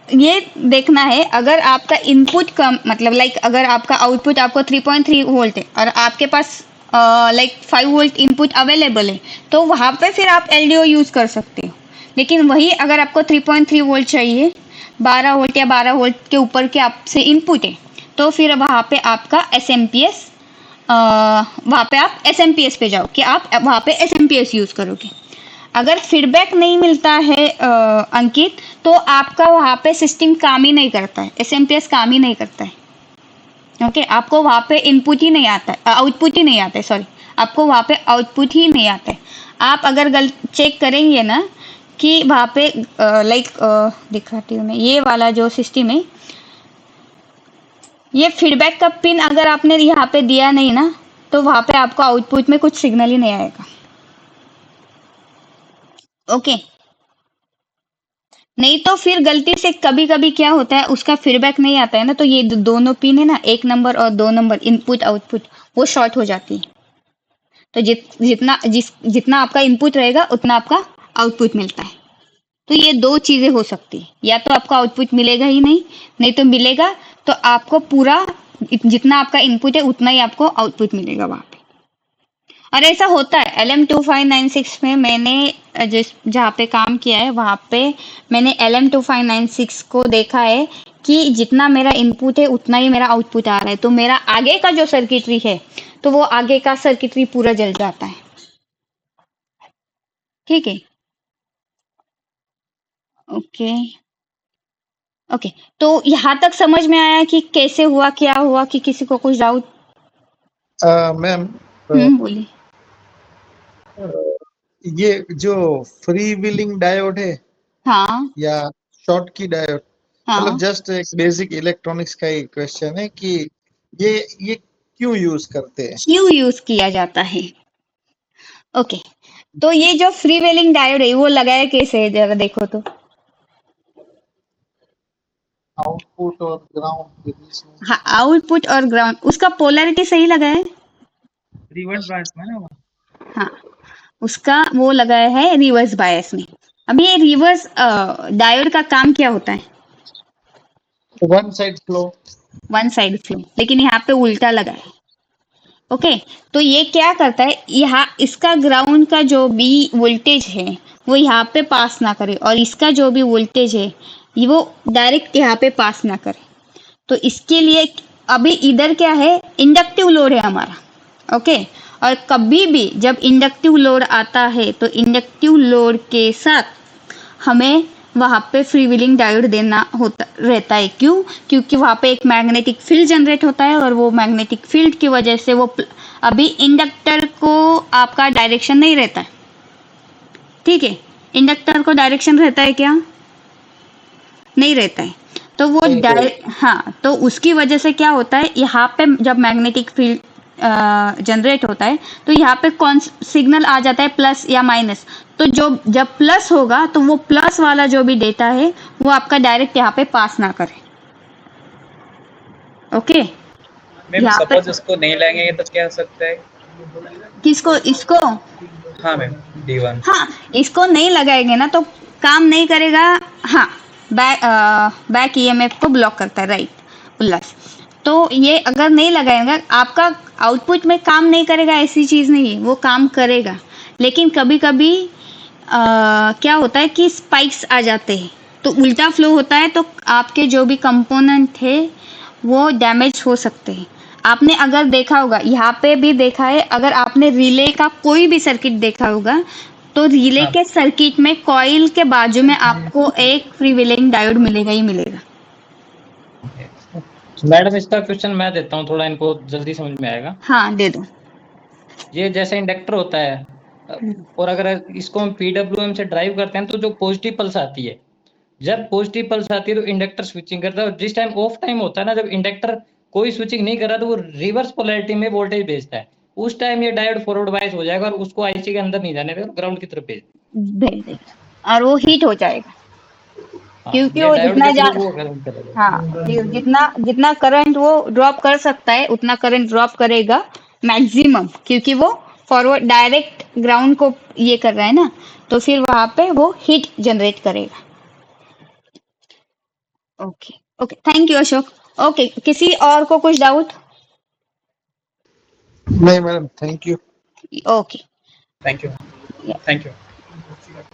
A: ये देखना है, अगर आपका इनपुट कम, मतलब लाइक अगर आपका आउटपुट आपको 3.3 वोल्ट है और आपके पास लाइक 5 वोल्ट इनपुट अवेलेबल है, तो वहाँ पे फिर आप एलडीओ यूज़ कर सकते हो। लेकिन वही अगर आपको 3.3 वोल्ट चाहिए, 12 वोल्ट या 12 वोल्ट के ऊपर के आपसे इनपुट है, तो फिर वहाँ पे आपका एसएमपीएस, वहाँ पे आप एसएमपीएस पे जाओ कि आप वहाँ पे एसएमपीएस यूज़ करोगे। अगर फीडबैक नहीं मिलता है अंकित, तो आपका वहाँ पे सिस्टम काम ही नहीं करता है, एसएमपीएस काम ही नहीं करता है। ओके, आपको वहाँ पे इनपुट ही नहीं आता है, आउटपुट ही नहीं आता है, सॉरी, आपको वहाँ पे आउटपुट ही नहीं आता है। आप अगर चेक करेंगे ना कि वहाँ पे लाइक दिखाती हूँ मैं, ये वाला जो सिस्टम है, ये फीडबैक का पिन अगर आपने यहाँ पे दिया नहीं ना, तो वहाँ पे आपको आउटपुट में कुछ सिग्नल ही नहीं आएगा। ओके, नहीं तो फिर गलती से कभी कभी क्या होता है, उसका फीडबैक नहीं आता है ना, तो ये दोनों पिन है ना, 1 नंबर और 2 नंबर इनपुट आउटपुट, वो शॉर्ट हो जाती है। तो जितना आपका इनपुट रहेगा उतना आपका आउटपुट मिलता है। तो ये 2 चीजें हो सकती है, या तो आपको आउटपुट मिलेगा ही नहीं, नहीं तो मिलेगा तो आपको पूरा जितना आपका इनपुट है उतना ही आपको आउटपुट मिलेगा वहां पे। और ऐसा होता है LM2596 में, मैंने जहाँ पे काम किया है वहाँ पे मैंने LM2596 को देखा है कि जितना मेरा इनपुट है उतना ही मेरा आउटपुट आ रहा है, तो मेरा आगे का जो सर्किटरी है, तो वो आगे का सर्किटरी पूरा जल जाता है। ठीक है, ओके ओके, तो यहाँ तक समझ में आया कि कैसे हुआ, क्या हुआ, कि किसी को कुछ डाउट?
F: मैम,
A: बोलिए।
F: ये जो फ्री व्हीलिंग डायोड है
A: हाँ
F: या शॉर्ट की डायोड,
A: हाँ,
F: मतलब जस्ट एक बेसिक इलेक्ट्रॉनिक्स का ही क्वेश्चन है कि ये क्यों यूज करते हैं?
A: क्यों यूज किया जाता है? ओके, तो ये जो फ्री व्हीलिंग डायोड है वो लगाया कैसे है, जरा देखो तो।
F: आउटपुट और ग्राउंड के बीच में।
A: हाँ, आउटपुट और ग्राउंड, उसका पोलैरिटी सही लगा है।
B: रिवर्स बायस में ना वो।
A: हाँ, उसका वो लगाया है रिवर्स बायस में। अब ये रिवर्स डायोड का काम क्या होता है?
F: One side flow.
A: One side flow, लेकिन यहाँ पे उल्टा लगा है। ओके, तो ये क्या करता है, यहाँ इसका ग्राउंड का जो भी वोल्टेज है वो यहाँ पे पास ना करे, और इसका जो भी वोल्टेज है ये वो डायरेक्ट यहाँ पे पास ना करे। तो इसके लिए अभी इधर क्या है, इंडक्टिव लोड है हमारा। ओके, और कभी भी जब इंडक्टिव लोड आता है तो इंडक्टिव लोड के साथ हमें वहाँ पे फ्री व्हीलिंग डायोड देना होता रहता है। क्यों? क्योंकि वहाँ पे एक मैग्नेटिक फील्ड जनरेट होता है, और वो मैग्नेटिक फील्ड की वजह से वो अभी इंडक्टर को आपका डायरेक्शन नहीं रहता है। ठीक है, इंडक्टर को डायरेक्शन रहता है क्या? नहीं रहता है। तो वो हाँ, तो उसकी वजह से क्या होता है, यहाँ पे जब मैग्नेटिक फील्ड जनरेट होता है तो यहाँ पे कौन सिग्नल आ जाता है, प्लस या माइनस। तो जब प्लस होगा तो वो प्लस वाला जो भी डेटा है वो आपका डायरेक्ट यहाँ पे पास ना करे। ओके,
B: मैम सपोज उसको नहीं लगेंगे तो क्या हो सकता है?
A: किसको? इसको?
B: हाँ मैम, D1।
A: हाँ, इसको नहीं लगाएंगे ना तो काम नहीं करेगा। हाँ, बैक ईएमएफ को ब्लॉक करता है, राइट उल्लास। तो ये अगर नहीं लगाएगा, आपका आउटपुट में काम नहीं करेगा ऐसी चीज़ नहीं है, वो काम करेगा। लेकिन कभी कभी क्या होता है कि स्पाइक्स आ जाते हैं, तो उल्टा फ्लो होता है, तो आपके जो भी कंपोनेंट थे वो डैमेज हो सकते हैं। आपने अगर देखा होगा, यहाँ पे भी देखा है, अगर आपने रिले का कोई भी सर्किट देखा होगा तो रिले के सर्किट में कॉइल के बाजू में आपको एक फ्री व्हीलिंग डायोड मिलेगा ही मिलेगा।
E: मैडम इसका क्वेश्चन मैं देता हूँ, थोड़ा इनको जल्दी समझ में आएगा।
A: हाँ, दे दो।
E: ये जैसे इंडक्टर होता है, और अगर इसको हम PWM से ड्राइव करते हैं तो जो पॉजिटिव पल्स आती है जब पॉजिटिव पल्स आती है तो इंडक्टर स्विचिंग करता है, और जिस टाइम ऑफ टाइम होता है ना, जब इंडक्टर कोई स्विचिंग नहीं कर रहा तो वो रिवर्स पोलैरिटी में वोल्टेज भेजता है, उस टाइम ये डायोड फॉरवर्ड बायस हो जाएगा और उसको आईसी के अंदर नहीं जाने देगा, ग्राउंड की तरफ भेज
A: भेज देगा और वो हीट हो जाएगा,
E: हाँ,
A: क्योंकि
E: ये
A: वो
E: डायोड
A: जितना
E: के थ्रू वो करंट चलेगा।
A: हाँ, जितना जितना करंट वो ड्रॉप कर सकता है उतना करंट ड्रॉप करेगा मैक्सिमम, क्योंकि वो फॉरवर्ड डायरेक्ट ग्राउंड को ये कर रहा है ना, तो फिर वहां पे वो हीट जनरेट करेगा। Okay okay, thank you Ashok. Okay, किसी और को कुछ डाउट?
F: नहीं madam, thank you.
A: Okay,
B: thank you, thank you.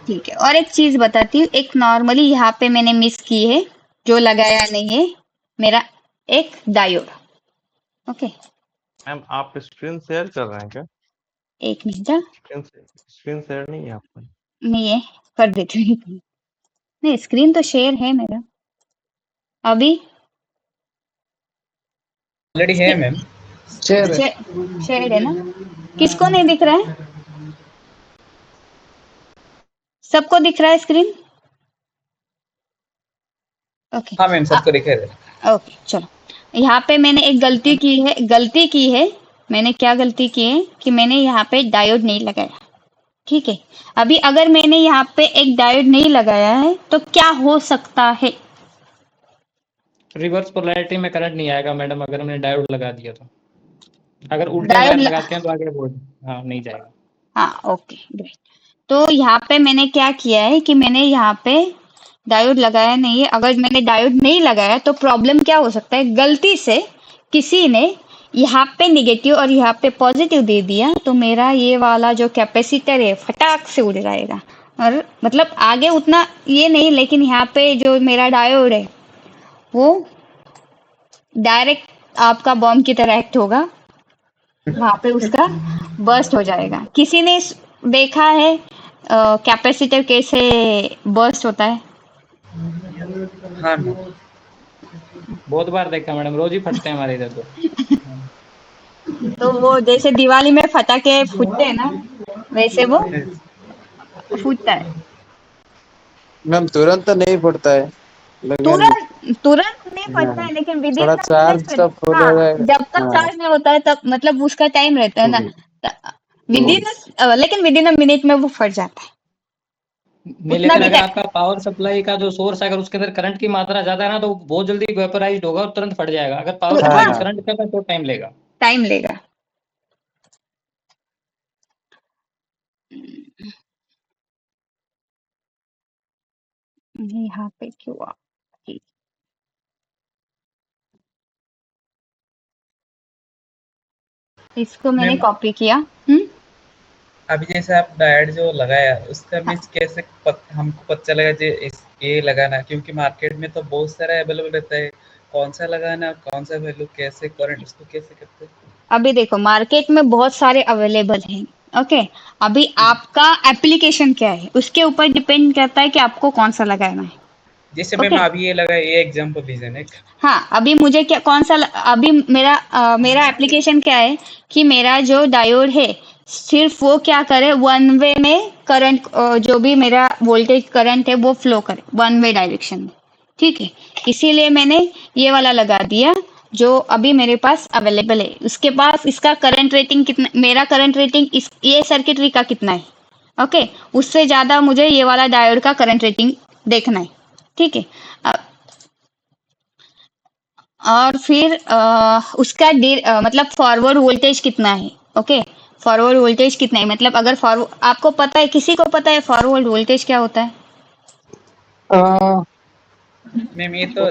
A: ठीक है। और एक चीज बताती हूँ, एक नॉर्मली यहाँ पे मैंने मिस की है, जो लगाया नहीं है, मेरा एक डायोड। ओके,
D: मैम आप स्क्रीन शेयर कर रहे हैं क्या?
A: एक मिनट,
D: स्क्रीन शेयर नहीं है आपका?
A: नहीं है, कर देती हूँ। नहीं, स्क्रीन तो शेयर है मेरा अभी।
B: ऑलरेडी है मैम।
F: शेयर है।
A: शेयर है ना? किसको नहीं दिख रहा है? सबको दिख रहा है स्क्रीन? ओके,
B: हाँ मैम, सबको दिखा है।
A: ओके चलो। यहाँ पे मैंने एक गलती की है। मैंने क्या गलती की है कि मैंने यहाँ पे डायोड नहीं लगाया। ठीक है, अभी अगर मैंने यहाँ पे एक डायोड नहीं लगाया है तो क्या हो सकता है?
E: रिवर्स पोलैरिटी में करंट नहीं आएगा मैडम, अगर हमने डायोड लगा दिया तो। अगर उल्टे
A: डायोड
E: वायर लगाते हैं तो आगे वो हाँ नहीं जाएगा।
A: हाँ, ओके ग्रेट। तो यहाँ पे मैंने क्या किया है कि मैंने यहाँ पे डायोड लगाया नहीं है। अगर मैंने डायोड नहीं लगाया तो प्रॉब्लम क्या हो सकता है, गलती से किसी ने यहाँ पे निगेटिव और यहाँ पे पॉजिटिव दे दिया तो मेरा ये वाला जो कैपेसिटर है फटाक से उड़ जाएगा। और मतलब आगे उतना ये नहीं, लेकिन यहाँ पे जो मेरा डायोड है वो डायरेक्ट आपका बॉम्ब की तरह एक्ट होगा, वहां पे उसका बर्स्ट हो जाएगा। किसी ने देखा है कैपेसिटर कैसे बर्स्ट होता है?
B: हाँ मैम।
E: बहुत बार देखा मैडम, रोज ही फटते हैं हमारे इधर तो।
A: तो वो जैसे दिवाली में फटाके फूटते हैं ना, वैसे वो फूटता है।
H: मैम तुरंत तो नहीं फटता है, लेकिन
A: तुरंत तुरंत नहीं फटता
H: हाँ,
A: है, लेकिन विद इन
H: थोड़ा चार्ज तब फट
A: हाँ,
H: रहा है।
A: जब तक
H: हाँ
A: चार्ज नहीं होता है तब मतलब उसका टाइम रहता है ना, विद इन लेकिन विद इन अ मिनट में वो फट जाता है।
E: नहीं,
A: उतना
E: लेकिन
A: भी
E: अगर आपका पावर सप्लाई का जो सोर्स है, अगर उसके अंदर करंट की मात्रा ज्यादा है ना, तो बहुत जल्दी वेपराइज्ड होगा और तुरंत फट जाएगा। अगर पावर
A: तो
E: सप्लाई
A: हाँ,
E: में करंट कम है तो टाइम लेगा।
A: टाइम लेगा। यहाँ पे क्यों आ ठीक। इसको मैंने
B: मैम
A: कॉपी किया।
B: अभी जैसे आप डायोड जो लगाया उसका
A: हाँ,
B: मीन्स कैसे हमको पता चलेगा जे ये लगाना, क्योंकि मार्केट में तो बहुत सारा अवेलेबल रहता है, कौन सा लगाना कौन सा वैल्यू कैसे करंट उसको कैसे करते हैं?
A: अभी देखो मार्केट में बहुत सारे अवेलेबल हैं। ओके, अभी आपका एप्लीकेशन क्या है उसके ऊपर डिपेंड करता है कि आपको कौन सा लगाना है।
B: जैसे
A: ओके,
B: मैम अभी ये लगाया, ये एग्जाम्पल दीजिए एक।
A: हाँ, अभी मुझे क्या कौन सा अभी मेरा एप्लीकेशन क्या है कि मेरा जो डायोड है सिर्फ वो क्या करे, वन वे में करंट, जो भी मेरा वोल्टेज करंट है वो फ्लो करे वन वे डायरेक्शन में। ठीक है, इसीलिए मैंने ये वाला लगा दिया जो अभी मेरे पास अवेलेबल है। उसके पास इसका करंट रेटिंग कितना, मेरा करंट रेटिंग इस ये सर्किटरी का कितना है, ओके, उससे ज्यादा मुझे ये वाला डायोड का करंट रेटिंग देखना है। ठीक है, और फिर उसका मतलब फॉरवर्ड वोल्टेज कितना है। ओके, फॉरवर्ड वोल्टेज कितना है, मतलब अगर फॉरवर्ड आपको पता है, किसी को पता है फॉरवर्ड वोल्टेज क्या होता है?
B: मैम ये तो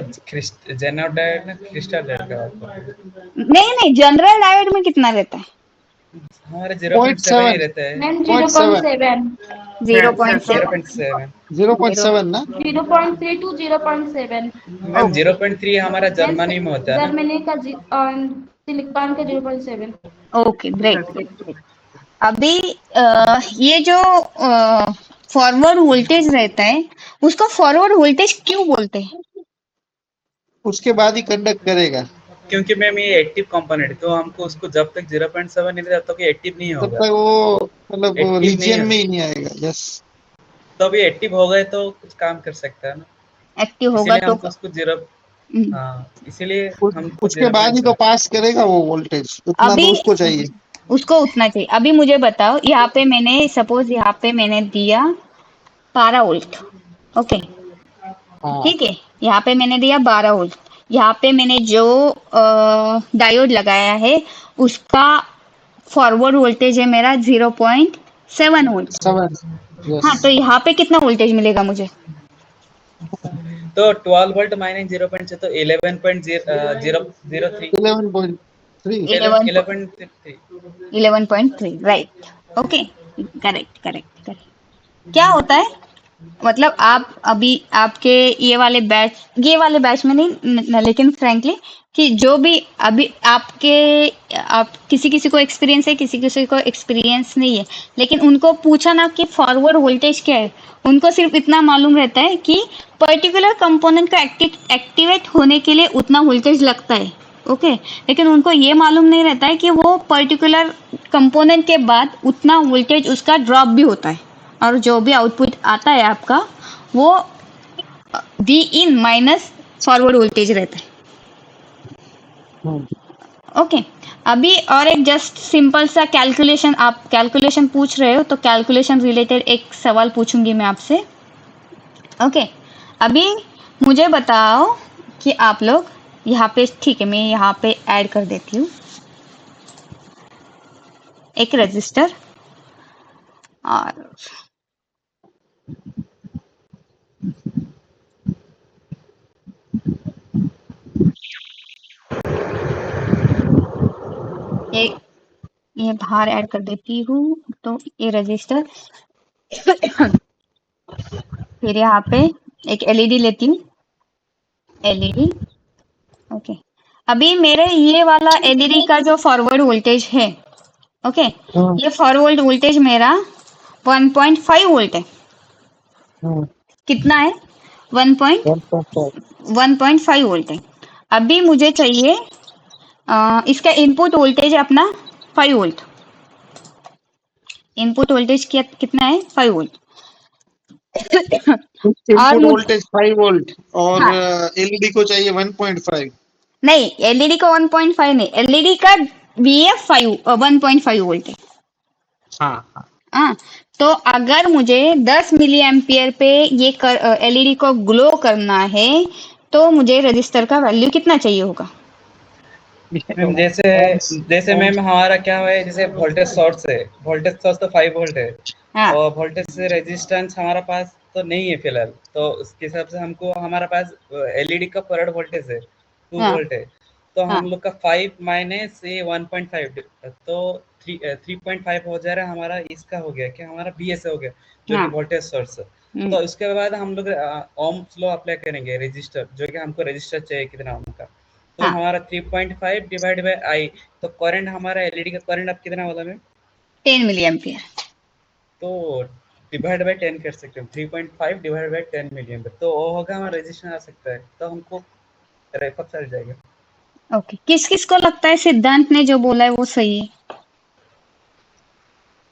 B: जेनर डायोड में क्रिस्टल डायोड का होता है।
A: नहीं नहीं, जनरल डायोड में कितना रहता है?
B: हमारे 0.7 ही रहता है।
I: मैम
F: 0.7
I: 0.7
B: 0.7
F: 0.7 ना?
I: 0.3 to 0.7
B: मैम 0.3 हमारा जर्मनी में होता है ना।
I: जर्मनी का सिलिकॉन का 0.7।
A: Okay, great great great. अभी ये जो फॉरवर्ड वोल्टेज रहता है उसको फॉरवर्ड वोल्टेज क्यों बोलते हैं?
F: उसके बाद ही कंडक्ट करेगा।
B: क्योंकि मैम ये एक्टिव कंपोनेंट है, तो हमको उसको जब तक 0.7 नहीं रहता तो एक्टिव नहीं
F: तब
B: होगा।
F: तक वो मतलब
B: एक्टिव नहीं
F: रीजियन
B: है
F: में ही नहीं आएगा। यस,
B: तो अभी एक्टिव हो गए तो कुछ काम कर सकता है ना।
A: एक्टिव होगा
B: इसीलिए
A: तो
B: हमको उसको जीरो, हाँ इसीलिए हमको
F: उसके बाद ही तो पास करेगा वो वोल्टेज, उतना
A: अभी
F: तो उसको चाहिए।
A: उसको उतना चाहिए। अभी मुझे बताओ, यहाँ पे मैंने सपोज यहाँ पे मैंने दिया 12 वोल्ट, ओके
F: हाँ
A: ठीक है, यहाँ पे मैंने दिया 12 वोल्ट, यहाँ पे मैंने जो डायोड लगाया है उसका फॉरवर्ड वोल्टेज है मेरा 0.7 वोल्ट।
F: 7, यस।
A: हाँ, तो यहाँ पे कितना वोल्टेज मिलेगा मुझे?
B: तो 12 वोल्ट माइनस 0.6 तो 11.003
F: 11.3।
B: 11.3
A: 11.3 right, okay, correct correct correct. क्या होता है मतलब आप अभी आपके ये वाले बैच में नहीं लेकिन फ्रैंकली कि जो भी अभी आप किसी किसी को एक्सपीरियंस है, किसी किसी को एक्सपीरियंस नहीं है, लेकिन उनको पूछा ना कि फॉरवर्ड वोल्टेज क्या है, उनको सिर्फ इतना मालूम रहता है कि पर्टिकुलर कंपोनेंट का एक्टिवेट होने के लिए उतना वोल्टेज लगता है, ओके लेकिन उनको ये मालूम नहीं रहता है कि वो पर्टिकुलर कंपोनेंट के बाद उतना वोल्टेज उसका ड्रॉप भी होता है, और जो भी आउटपुट आता है आपका वो V in minus forward voltage रहता है, ओके। अभी और एक जस्ट सिंपल सा कैलकुलेशन, आप कैलकुलेशन पूछ रहे हो तो कैलकुलेशन रिलेटेड एक सवाल पूछूंगी मैं आपसे, ओके। अभी मुझे बताओ कि आप लोग यहाँ पे, ठीक है मैं यहाँ पे ऐड कर देती हूँ एक रजिस्टर, और ये बाहर ऐड कर देती हूँ, तो ये रजिस्टर फिर यहाँ पे एक एलईडी लेती हूँ, एलईडी, ओके। अभी मेरे ये वाला एलईडी का जो फॉरवर्ड वोल्टेज है, ओके ये फॉरवर्ड वोल्टेज मेरा 1.5 वोल्ट है। कितना है? 1.5 वोल्ट है। अभी मुझे चाहिए इसका इनपुट वोल्टेज है अपना 5 वोल्ट, इनपुट वोल्टेज कितना है? 5 वोल्ट।
F: इनपुट वोल्टेज 5 वोल्ट और
A: हाँ,
F: एलईडी को चाहिए 1.5।
A: नहीं एलईडी का 1.5 नहीं, एलईडी का VF 1.5 वोल्ट है।
F: हाँ
A: हाँ, तो अगर मुझे 10 मिली एम्पियर पे ये एलईडी को ग्लो करना है तो मुझे रजिस्टर का वैल्यू कितना चाहिए होगा?
B: मैम जैसे मैम हमारा क्या है, जैसे वोल्टेज सोर्स है, वोल्टेज सोर्स तो 5 वोल्ट है,
A: हाँ,
B: और वोल्टेज से रेजिस्टेंस हमारा पास तो नहीं है फिलहाल, तो उसके हिसाब से हमको हमारा पास एलईडी का फॉरवर्ड वोल्टेज है 2
A: हाँ,
B: वोल्ट है, तो
A: हाँ,
B: हम लोग का 5 माइनस ये 1.5 तो 3.5 हो जा रहा है हमारा, इसका हो गया कि हमारा BS हो गया जो कि
A: हाँ,
B: वोल्टेज सोर्स। तो इसके बाद हम लोग ओम्स लॉ अप्लाई करेंगे, रजिस्टर जो कि हमको रजिस्टर चाहिए कितना ओम का, तो
A: हाँ,
B: हमारा 3.5 डिवाइड बाय आई, तो करंट हमारा एलईडी का करंट अब कितना होगा मैम?
A: 10 milli ampere.
B: तो डिवाइड बाय 10 कर सकते हैं, 3.5 डिवाइड बाय 10 मिली एम्पियर, तो वो होगा हमारा रजिस्टेंस आ सकता है, तो हमको पता चल जाएगा।
A: ओके, किस किस को लगता है सिद्धांत ने जो बोला है वो सही है?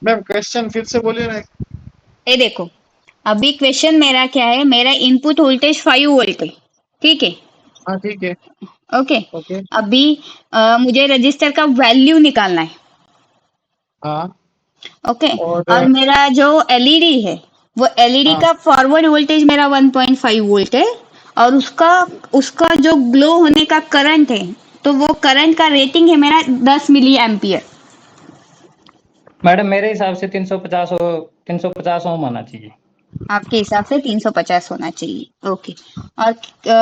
F: मैम क्वेश्चन फिर से बोलिए ना।
A: ये देखो, अभी क्वेश्चन मेरा क्या है, मेरा इनपुट वोल्टेज 5 वोल्ट है, ठीक है,
F: हाँ ठीक है,
A: ओके।
F: ओके,
A: अभी मुझे रजिस्टर का वैल्यू निकालना है,
F: हाँ
A: ओके,
F: और
A: और मेरा जो एलईडी है वो एलईडी
F: हाँ
A: का फॉरवर्ड वोल्टेज मेरा 1.5 वोल्ट है, और उसका उसका जो ग्लो होने का करंट है, तो वो करंट का रेटिंग है मेरा 10 मिली एम्पियर।
E: मैडम मेरे हिसाब से 350 ओम होना चाहिए।
A: आपके हिसाब से 350 होना चाहिए, ओके। और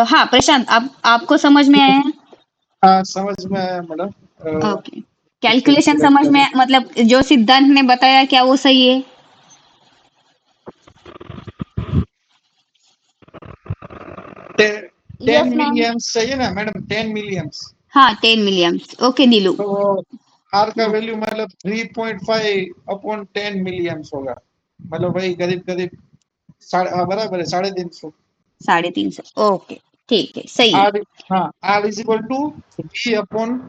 A: हाँ प्रशांत, आपको समझ में आया?
F: हाँ समझ में आया मैडम।
A: ओके, कैलकुलेशन समझ में, मतलब जो सिद्धांत ने बताया क्या वो सही है?
F: 10 मिलियम्स चाहिए ना मैडम, 10 मिलियम्स।
A: हाँ 10 मिलियम्स, ओके नीलू।
F: तो आर का वैल्यू मतलब 3.5 अपॉन 10 मिलियम्स होगा, मतलब वही करीब करीब बराबर है 350।
A: 350, ओके ठीक है, सही है।
F: आर, हाँ R is equal to V upon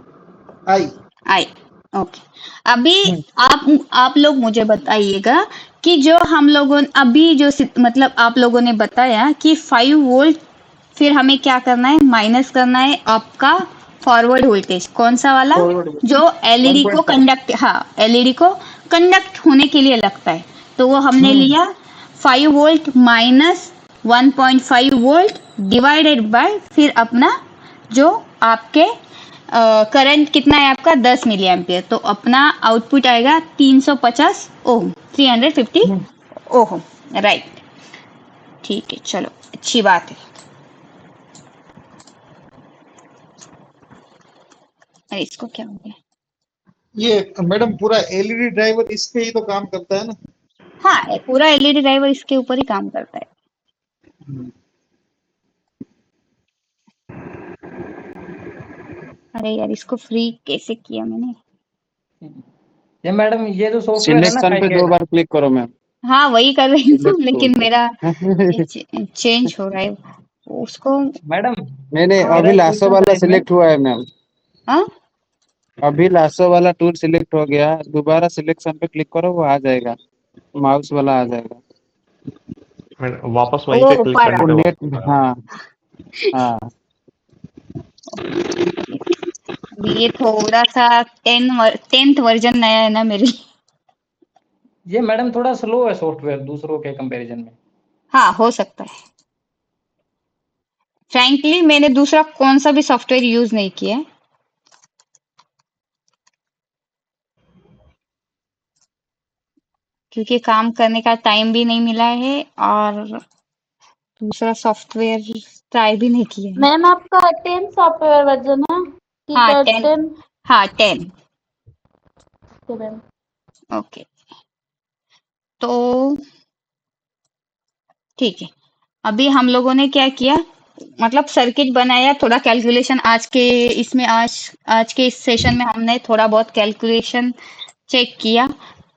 F: I.
A: I, okay. अभी आप लोग मुझे बताइएगा कि जो हम लोगों अभी जो मतलब आप लोगों ने बताया कि 5 वोल्ट फिर हमें क्या करना है, माइनस करना है आपका फॉरवर्ड वोल्टेज। कौन सा वाला?
F: फॉरवर्ड
A: जो एलईडी को
F: 1.5
A: कंडक्ट, हाँ एलईडी को कंडक्ट होने के लिए लगता है। तो वो हमने लिया 5 volt minus 1.5 volt divided by फिर अपना जो आपके करंट कितना है आपका 10 मिली एम्पियर। तो अपना आउटपुट आएगा 350 ओम, 350 ओम, राइट। ठीक है, चलो अच्छी बात है। अरे इसको क्या हो गया?
F: ये मैडम पूरा एलईडी ड्राइवर इस पे ही तो काम करता है ना।
A: हाँ, पूरा एलईडी ड्राइवर इसके ऊपर ही काम करता है। अरे यार, इसको फ्री कैसे किया मैंने?
E: ये मैडम ये जो सॉफ्टवेयर है ना
H: सिलेक्शन पे 2 बार क्लिक करो मैम।
A: हाँ वही कर रही हूँ,
H: सिलेक्ट
A: लेकिन मेरा
H: नहीं
A: चेंज हो रहा है उसको।
E: मैडम
H: नहीं,
E: मेरा
H: अभी
E: एक
H: लासो
E: क्वेश्चन था
H: वाला
E: इसमें।
H: सिलेक्ट हुआ है मैम।
A: हाँ
H: अभी लासो वाला टूल सिलेक्ट हो गया, दोबारा सिलेक्शन पे क्लिक करो, वो आ जाएगा, माउस वाला आ जाएगा।
D: वापस वहीं
A: वो
D: पे क्लिक
A: ऊपर
H: वो
D: करने पे
H: नेट, हाँ हाँ
A: ये थोड़ा सा 10th वर्जन नया है ना मेरे लिए।
E: ये मैडम थोड़ा स्लो है सॉफ्टवेयर दूसरों के कंपैरिजन में।
A: हाँ हो सकता है। फ्रैंकली मैंने दूसरा कौन सा भी सॉफ्टवेयर यूज नहीं किया है, क्योंकि काम करने का टाइम भी नहीं मिला है और दूसरा सॉफ्टवेयर ट्राई भी नहीं किया है।
I: मैम आपका 10 सॉफ्टवेयर वर्जन है कि
A: हाँ 10,
I: 10?
A: हाँ 10।
I: तो मैम
A: ओके, तो ठीक है। अभी हम लोगों ने क्या किया, मतलब सर्किट बनाया, थोड़ा कैलकुलेशन आज के इसमें आज के इस सेशन में हमने थोड़ा बहुत कैलकुलेशन चेक किया।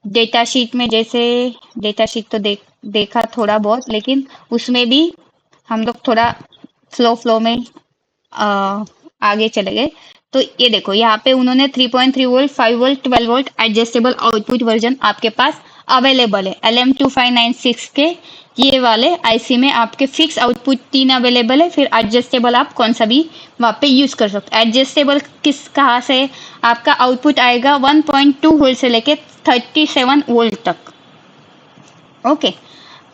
A: डेटा शीट में, जैसे डेटा शीट तो देखा थोड़ा बहुत, लेकिन उसमें भी हम लोग थोड़ा फ्लो में आगे चले गए। तो ये देखो, यहाँ पे उन्होंने 3.3 volt, 5 volt, 12 volt adjustable output version आपके पास अवेलेबल है। LM2596 के ये वाले आईसी में आपके फिक्स आउटपुट 3 अवेलेबल है, फिर एडजस्टेबल आप कौन सा भी वहाँ पे यूज कर सकते हो। एडजस्टेबल कहाँ से आपका आउटपुट आएगा 1.2 वोल्ट से लेके 37 वोल्ट तक। ओके,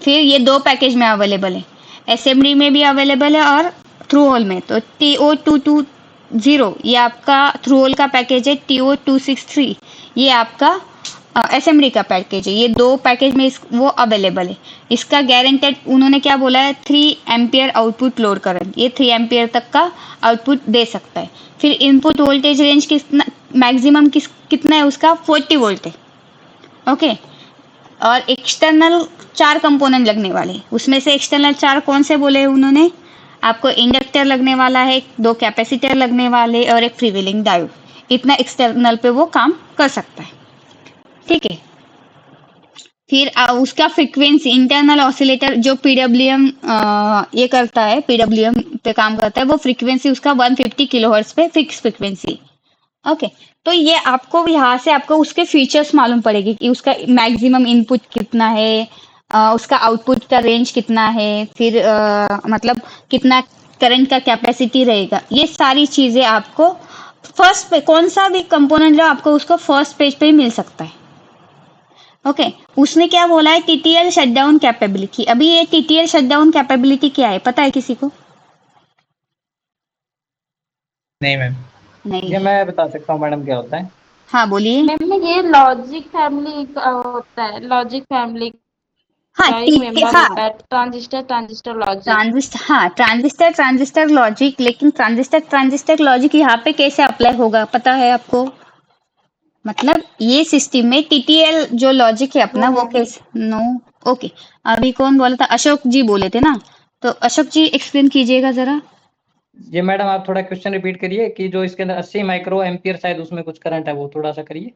A: फिर ये 2 पैकेज में अवेलेबल है, एसएमडी में भी अवेलेबल है और थ्रू होल में। तो TO220 ये आपका थ्रू होल का पैकेज है, TO263 ये आपका एसएमडी का पैकेज है। ये 2 पैकेज में वो अवेलेबल है। इसका गारंटेड उन्होंने क्या बोला है, 3 एम्पियर आउटपुट लोड करंट, ये 3 एम्पियर तक का आउटपुट दे सकता है। फिर इनपुट वोल्टेज रेंज कितना मैक्सिमम कितना है उसका 40 वोल्ट है। ओके, और एक्सटर्नल 4 कंपोनेंट लगने वाले, उसमें से एक्सटर्नल 4 कौन से बोले उन्होंने, आपको इंडक्टर लगने वाला है, 2 कैपेसिटर लगने वाले और एक फ्रीव्हीलिंग डायोड। इतना एक्सटर्नल पे वो काम कर सकता है। ठीक है, फिर उसका फ्रीक्वेंसी, इंटरनल ऑसिलेटर जो पीडब्ल्यूएम ये करता है, पीडब्ल्यूएम पे काम करता है, वो फ्रीक्वेंसी उसका 150 किलोहर्ट्ज पे फिक्स फ्रीक्वेंसी। ओके, तो ये आपको यहाँ से आपको उसके फीचर्स मालूम पड़ेगी कि उसका मैक्सिमम इनपुट कितना है, उसका आउटपुट का रेंज कितना है, फिर मतलब कितना करंट का कैपेसिटी रहेगा। ये सारी चीजें आपको फर्स्ट पे, कौन सा भी कंपोनेंट लो आपको उसको फर्स्ट पेज पे ही मिल सकता है। ओके, उसने क्या बोला है, टीटीएल शटडाउन कैपेबिलिटी। अभी ये टीटीएल शटडाउन कैपेबिलिटी क्या है, पता है किसी को?
B: नहीं मैम।
A: नहीं,
E: ये मैं बता सकता हूँ मैडम क्या होता है।
A: हाँ बोलिए।
I: मैम ये लॉजिक फैमिली होता है, लॉजिक फैमिली
A: हाँ
I: का एक मेंबर
A: हाँ
I: होता है, ट्रांजिस्टर लॉजिक।
A: ट्रांजिस्टर लॉजिक, लेकिन ट्रांजिस्टर लॉजिक यहाँ पे कैसे अप्लाई होगा पता है आपको? मतलब ये सिस्टम में टीटीएल जो लॉजिक है अपना वो कैसे, नो ओके। अभी कौन बोला था, अशोक जी बोले थे ना, तो अशोक जी एक्सप्लेन कीजिएगा जरा।
E: ये मैडम आप थोड़ा क्वेश्चन रिपीट करिए कि जो इसके अंदर 80 माइक्रो एम्पियर शायद उसमें कुछ करंट है, वो थोड़ा सा करिए।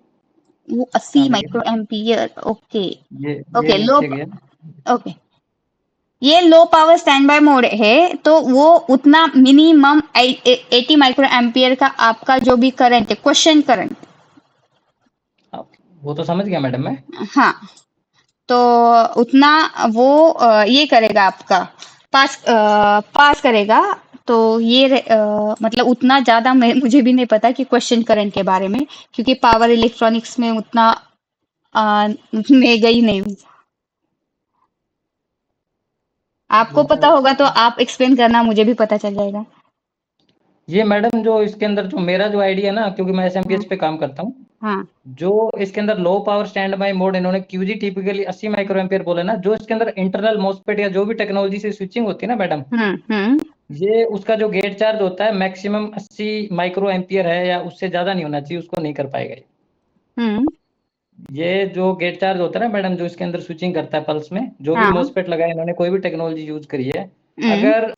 A: वो 80 माइक्रो एम्पियर, ओके
E: ये
A: लो,
E: नीचे गया।
A: ओके। ये low power stand by mode है, तो वो उतना मिनिमम 80 माइक्रो एम्पियर का आपका जो भी करंट है, क्वेश्चन करंट,
E: वो तो समझ गया मैडम मैं।
A: हाँ, तो उतना वो ये करेगा आपका पास करेगा। तो ये मतलब उतना ज़्यादा मुझे भी नहीं पता कि क्वेश्चन करंट के बारे में, क्योंकि पावर इलेक्ट्रॉनिक्स में उतना मैं गई नहीं हूँ। आपको पता होगा तो आप एक्सप्लेन करना, मुझे भी पता चल जाएगा।
E: ये मैडम जो इसके अंदर जो मेरा जो आइडिया ना, क्योंकि मैं एसएमपीएच पे काम करता हूँ,
A: हाँ
E: जो इसके अंदर low power stand by mode इन्होंने क्यूजी टिपिकली 80 माइक्रो एम्पियर बोला ना, जो इसके अंदर इंटरनल मॉसफेट या जो भी टेक्नोलॉजी से स्विचिंग होती है ना मैडम, ये उसका जो गेट चार्ज होता है मैक्सिमम 80 माइक्रो एम्पियर है, या उससे ज्यादा नहीं होना चाहिए, उसको नहीं कर पाएगा ये। ये जो गेट चार्ज होता है ना मैडम, जो इसके अंदर स्विचिंग करता है पल्स में, जो भी
A: हाँ
E: मॉसफेट लगाया इन्होंने, कोई भी टेक्नोलॉजी यूज करी है, अगर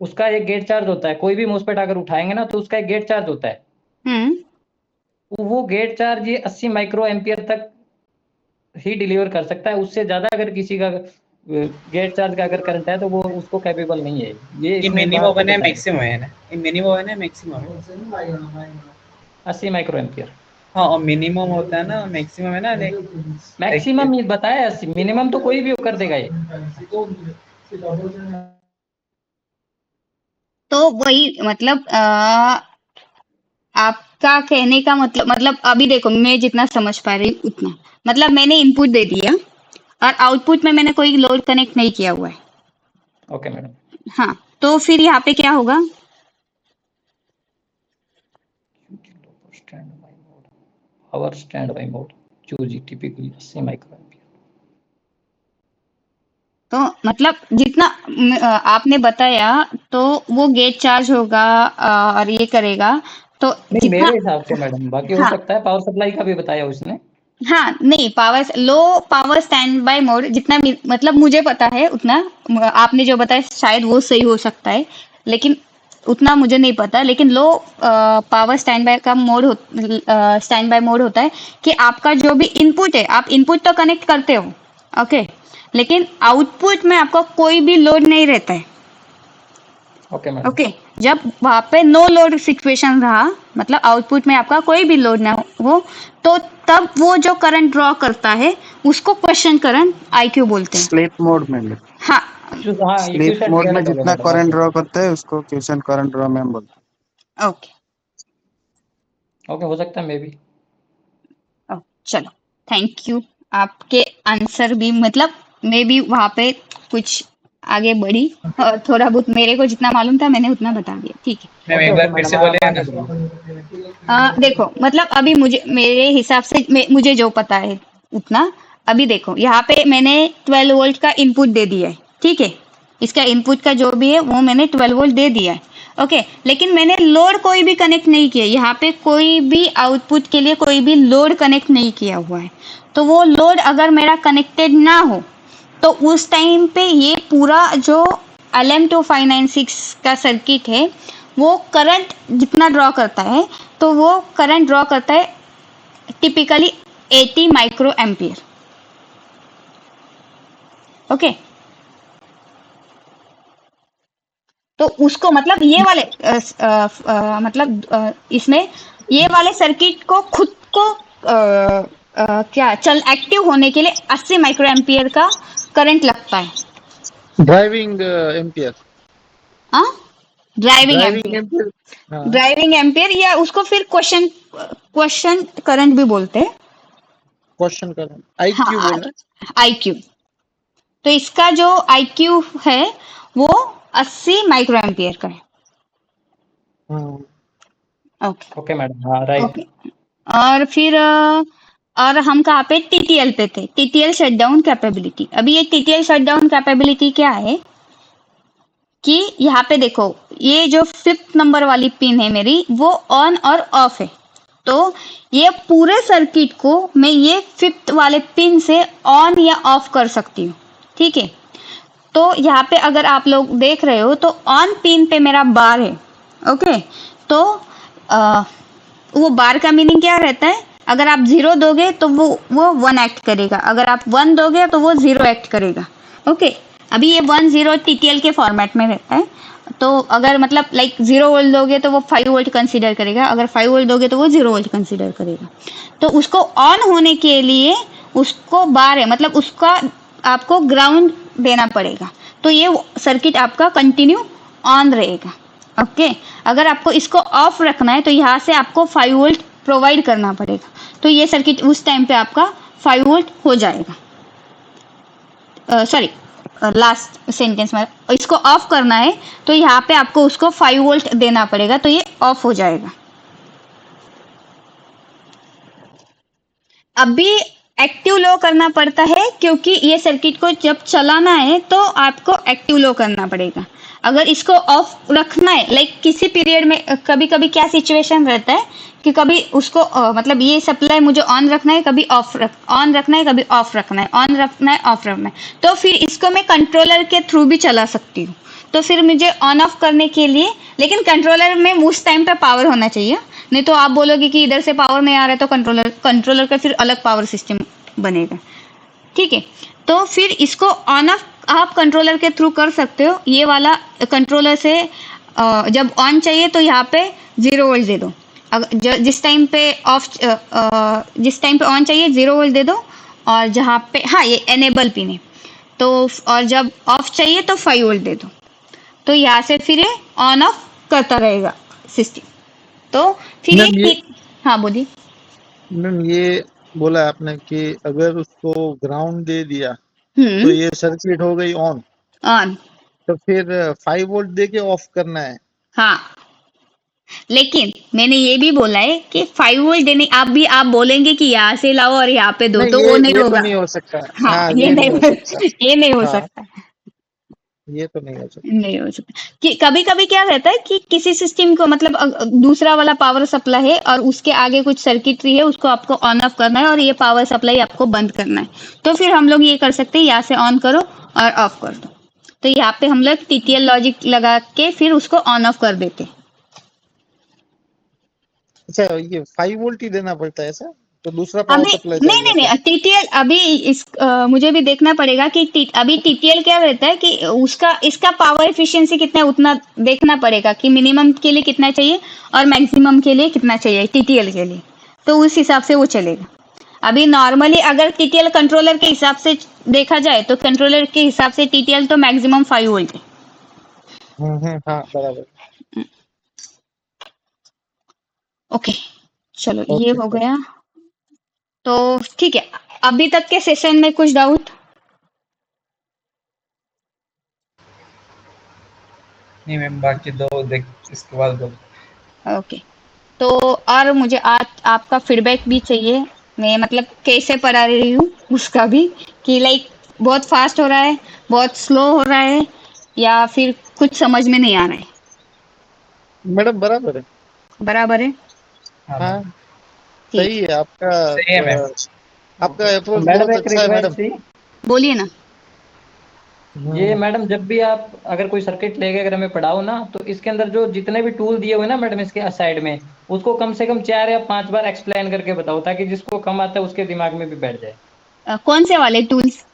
E: उसका एक गेट चार्ज होता है, कोई भी मॉसफेट अगर उठाएंगे ना तो उसका एक गेट चार्ज होता है, वो गेट चार्ज ये 80 माइक्रो एम्पियर तक ही डिलीवर कर सकता है। उससे ज्यादा अगर किसी का गेट चार्ज का अगर करंट है तो वो उसको कैपेबल नहीं है। ये
B: ये मिनिमम है मैक्सिमम है ना, ये मिनिमम है ना मैक्सिमम है
E: 80 माइक्रो एम्पियर।
B: हाँ, और मिनिमम होता है ना, मैक्सिमम है ना,
E: मैक्सिमम ये बताया 80, मिनिमम तो कोई भी कर देगा ये।
A: तो वही मतलब आपका कहने का मतलब अभी देखो, मैं जितना समझ पा रही हूँ उतना, मतलब मैंने इनपुट दे दिया और आउटपुट में मैंने कोई लोड कनेक्ट नहीं किया हुआ है।
E: Okay madam.
A: हाँ, तो फिर यहाँ पे क्या होगा?
E: Power stand by mode QG typically 80 micro ampere.
A: तो मतलब जितना आपने बताया तो वो गेट चार्ज होगा और ये करेगा, तो
E: नहीं,
A: जितना
E: मेरे हिसाब से मैडम, बाकी हो सकता है पावर सप्लाई का भी बताया उसने।
A: हाँ नहीं, low power stand by mode जितना मतलब मुझे पता है उतना, आपने जो बताया शायद वो सही हो सकता है, लेकिन उतना मुझे नहीं पता। लेकिन लो पावर स्टैंड बाय का मोड स्टैंड बाय मोड होता है कि आपका जो भी इनपुट है, आप इनपुट तो कनेक्ट करते हो, ओके, लेकिन आउटपुट में आपका कोई भी लोड नहीं रहता है।
E: Okay madam.
A: ओके, जब वहां पे नो लोड सिचुएशन रहा, मतलब आउटपुट में आपका कोई भी लोड ना हो, तो तब वो जो करंट ड्रॉ करता है उसको क्वेश्चन करंट IQ बोलते हैं।
H: स्लीप मोड में
A: हाँ,
H: स्लीप मोड में जितना करंट ड्रॉ करता है उसको क्वेश्चन करंट ड्रॉ में हम बोलते
A: हैं। ओके
E: ओके, हो सकता है मे बी।
A: चलो, थैंक यू। आपके आंसर भी मतलब मैं भी वहां पे कुछ आगे बढ़ी, और थोड़ा बहुत मेरे को जितना मालूम था मैंने उतना बता दिया। ठीक है,
B: एक बार फिर से बोले ना।
A: देखो मतलब अभी मुझे मेरे हिसाब से मुझे जो पता है उतना, अभी देखो यहाँ पे मैंने 12 वोल्ट का इनपुट दे दिया है, ठीक है, इसका इनपुट का जो भी है वो मैंने 12 वोल्ट दे दिया है, ओके, लेकिन मैंने लोड कोई भी कनेक्ट नहीं किया, यहाँ पे कोई भी आउटपुट के लिए कोई भी लोड कनेक्ट नहीं किया हुआ है। तो वो लोड अगर मेरा कनेक्टेड ना हो तो उस टाइम पे ये पूरा जो LM2596 का सर्किट है वो करंट जितना ड्रॉ करता है, तो वो करंट ड्रॉ करता है टिपिकली 80 माइक्रो एम्पियर, ओके। तो उसको मतलब ये वाले मतलब इसमें ये वाले सर्किट को खुद को क्या एक्टिव होने के लिए 80 माइक्रो एम्पियर का करंट लगता है।
F: ड्राइविंग एम्पियर,
A: हाँ, ड्राइविंग एम्पियर या उसको फिर क्वेश्चन करंट भी बोलते हैं।
F: क्वेश्चन करंट IQ बोलना है।
A: IQ, तो इसका जो IQ है वो 80 माइक्रो एम्पियर का है।
E: ओके मैडम, हाँ राइट।
A: और फिर और हम कहाँ पे TTL पे थे, TTL शटडाउन कैपेबिलिटी। अभी ये TTL शटडाउन कैपेबिलिटी क्या है कि यहाँ पे देखो, ये जो 5th नंबर वाली पिन है मेरी वो ऑन और ऑफ है, तो ये पूरे सर्किट को मैं ये 5th वाले पिन से ऑन या ऑफ कर सकती हूँ, ठीक है। तो यहाँ पे अगर आप लोग देख रहे हो तो ऑन पिन पे मेरा बार है, ओके, तो वो बार का मीनिंग क्या रहता है, अगर आप 0 दोगे तो वो 1 एक्ट करेगा, अगर आप 1 दोगे तो वो 0 एक्ट करेगा, ओके। अभी ये 1-0 TTL के फॉर्मेट में रहता है, तो अगर मतलब लाइक 0 वोल्ट दोगे तो वो 5 वोल्ट कंसीडर करेगा, अगर 5 वोल्ट दोगे तो वो 0 वोल्ट कंसीडर करेगा। तो उसको ऑन होने के लिए उसको बार है, मतलब उसका आपको ग्राउंड देना पड़ेगा, तो ये सर्किट आपका कंटिन्यू ऑन रहेगा। ओके, अगर आपको इसको ऑफ रखना है तो यहाँ से आपको 5 वोल्ट प्रोवाइड करना पड़ेगा, तो ये सर्किट उस टाइम पे आपका 5 वोल्ट हो जाएगा। सॉरी, लास्ट सेंटेंस में इसको ऑफ करना है तो यहाँ पे आपको उसको 5 वोल्ट देना पड़ेगा, तो ये ऑफ हो जाएगा। अभी एक्टिव लो करना पड़ता है क्योंकि ये सर्किट को जब चलाना है तो आपको एक्टिव लो करना पड़ेगा। अगर इसको ऑफ रखना है, लाइक किसी पीरियड में कभी कभी क्या सिचुएशन रहता है कि कभी उसको मतलब ये सप्लाई मुझे ऑन रखना है, कभी ऑन रखना है, कभी ऑफ रखना है, ऑन रखना है, ऑफ रखना है, तो फिर इसको मैं कंट्रोलर के थ्रू भी चला सकती हूँ। तो फिर मुझे ऑन ऑफ करने के लिए, लेकिन कंट्रोलर में उस टाइम पे पावर होना चाहिए, नहीं तो आप बोलोगे कि इधर से पावर नहीं आ रहा है तो कंट्रोलर का फिर अलग पावर सिस्टम बनेगा। ठीक है, तो फिर इसको ऑन ऑफ आप कंट्रोलर के थ्रू कर सकते हो। ये वाला कंट्रोलर से जब ऑन चाहिए तो यहाँ पे 0 वोल्ट दे दो, जिस टाइम पे ऑन चाहिए 0 वोल्ट दे दो, और जहाँ पे हाँ ये एनेबल पिन है तो, और जब ऑफ चाहिए तो 5 वोल्ट दे दो, तो यहाँ से फिर ये ऑन ऑफ करता रहेगा सिस्टम। तो फिर ये हाँ बोलिए
F: मैम, ये बोला आपने कि अगर उसको ग्राउंड दे दिया तो ये सर्किट हो गई ऑन, तो फिर 5 वोल्ट दे के ऑफ करना है।
A: हाँ, लेकिन मैंने ये भी बोला है कि 5 वोल्ट देने आप बोलेंगे कि यहाँ से लाओ और यहाँ पे दो, तो वो नहीं होगा।
F: तो नहीं हो सकता।
A: हाँ, ये नहीं हो सकता।
F: ये तो नहीं हो सकता।
A: नहीं हो सकता कि कभी कभी क्या रहता है कि किसी सिस्टम को मतलब दूसरा वाला पावर सप्लाई है और उसके आगे कुछ सर्किटरी है, उसको आपको ऑन ऑफ करना है और ये पावर सप्लाई आपको बंद करना है, तो फिर हम लोग ये कर सकते हैं, यहाँ से ऑन करो और ऑफ कर दो। तो यहाँ पे हम लोग TTL लॉजिक लगा के फिर उसको ऑन ऑफ कर देते।
F: अच्छा, ये 5 वोल्ट ही देना पड़ता है ऐसा? तो दूसरा पावर सप्लाई
A: नहीं TTL अभी मुझे भी देखना पड़ेगा कि अभी TTL क्या रहता है कि इसका पावर एफिशिएंसी कितना है उतना देखना पड़ेगा कि मिनिमम के लिए कितना चाहिए और मैक्सिमम के लिए कितना चाहिए TTL के लिए, तो उस हिसाब से वो चलेगा। अभी नॉर्मली अगर TTL कंट्रोलर के हिसाब से देखा जाए तो कंट्रोलर के हिसाब से TTL तो मैक्सिमम 5 वोल्ट है।
F: हाँ बराबर।
A: ओके, चलो ये हो गया। तो ठीक है, अभी तक के सेशन में कुछ डाउट?
B: नहीं मैम, बाकी दो देख इसके बाद दो।
A: ओके, तो और मुझे आज आपका फीडबैक भी चाहिए, मैं मतलब कैसे पढ़ा रही हूँ उसका भी, कि लाइक बहुत फास्ट हो रहा है, बहुत स्लो हो रहा है, या फिर कुछ समझ में नहीं आ रहा है।
F: मैडम बराबर है।
A: बराबर है।
F: हाँ सही है आपका।
B: सही है मैम।
F: आपका अप्रोच
E: मैडम
F: बहुत
E: एक
F: अच्छा है मैडम।
E: रिक्वेस्ट थी,
A: बोलिए ना।
E: ये मैडम जब भी आप अगर कोई सर्किट लेके अगर हमें पढ़ाओ ना, तो इसके अंदर जो जितने भी टूल दिए हुए ना मैडम इसके साइड में, उसको कम से कम 4 या 5 बार एक्सप्लेन करके बताओ, ताकि जिसको कम आता है उसके दिमाग में भी बैठ जाए।
A: कौन से वाले टूल्स?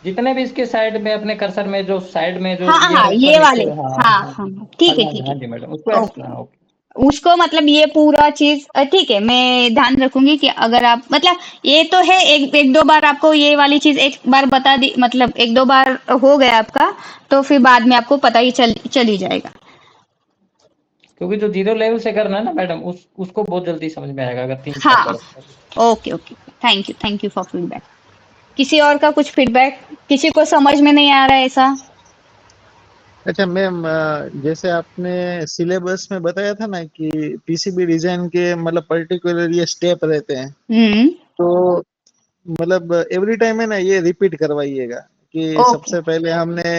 E: जितने भी इसके साइड में अपने कर्सर में जो साइड में जो
A: हाँ ये वाले, हाँ ठीक है
E: हाँ जी मैडम, उसको
A: ओके। उसको मतलब ये पूरा चीज ठीक है, मैं ध्यान रखूंगी कि अगर आप मतलब ये तो है एक दो बार आपको ये वाली चीज एक बार बता दी, मतलब 1-2 बार हो गया आपका, तो फिर बाद में आपको पता ही चल ही जाएगा।
E: क्योंकि जो 0 लेवल से करना है ना मैडम, उसको बहुत जल्दी समझ में आएगा अगर 3-4
A: हाँ
E: बार।
A: Okay, thank you for feedback. किसी और का कुछ फीडबैक? किसी को समझ में नहीं आ रहा है ऐसा?
F: अच्छा मैम, जैसे आपने सिलेबस में बताया था ना कि पीसीबी डिजाइन के मतलब पर्टिकुलर ये स्टेप रहते हैं, तो मतलब एवरी टाइम है ना ये रिपीट करवाइएगा कि सबसे पहले हमने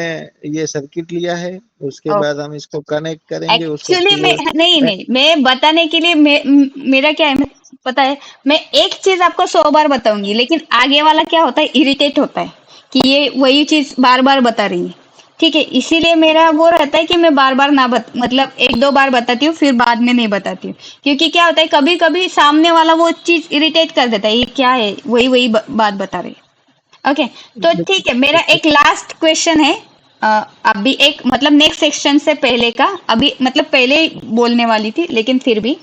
F: ये सर्किट लिया है, उसके बाद हम इसको कनेक्ट करेंगे।
A: एक्चुअली नहीं मैं बताने के लिए मेरा क्या है पता है, मैं एक चीज आपको 100 बार बताऊंगी, लेकिन आगे वाला क्या होता है, इरिटेट होता है कि ये वही चीज बार बार बता रही है। ठीक है, इसीलिए मेरा वो रहता है कि मैं बार बार ना मतलब 1-2 बार बताती हूँ, फिर बाद में नहीं बताती हूँ, क्योंकि क्या होता है कभी कभी सामने वाला वो चीज इरिटेट कर देता है, ये क्या है वही बात बता रही है। ओके, तो ठीक है, मेरा एक लास्ट क्वेश्चन है अभी, एक मतलब नेक्स्ट सेक्शन से पहले का, अभी मतलब पहले बोलने वाली थी लेकिन फिर भी,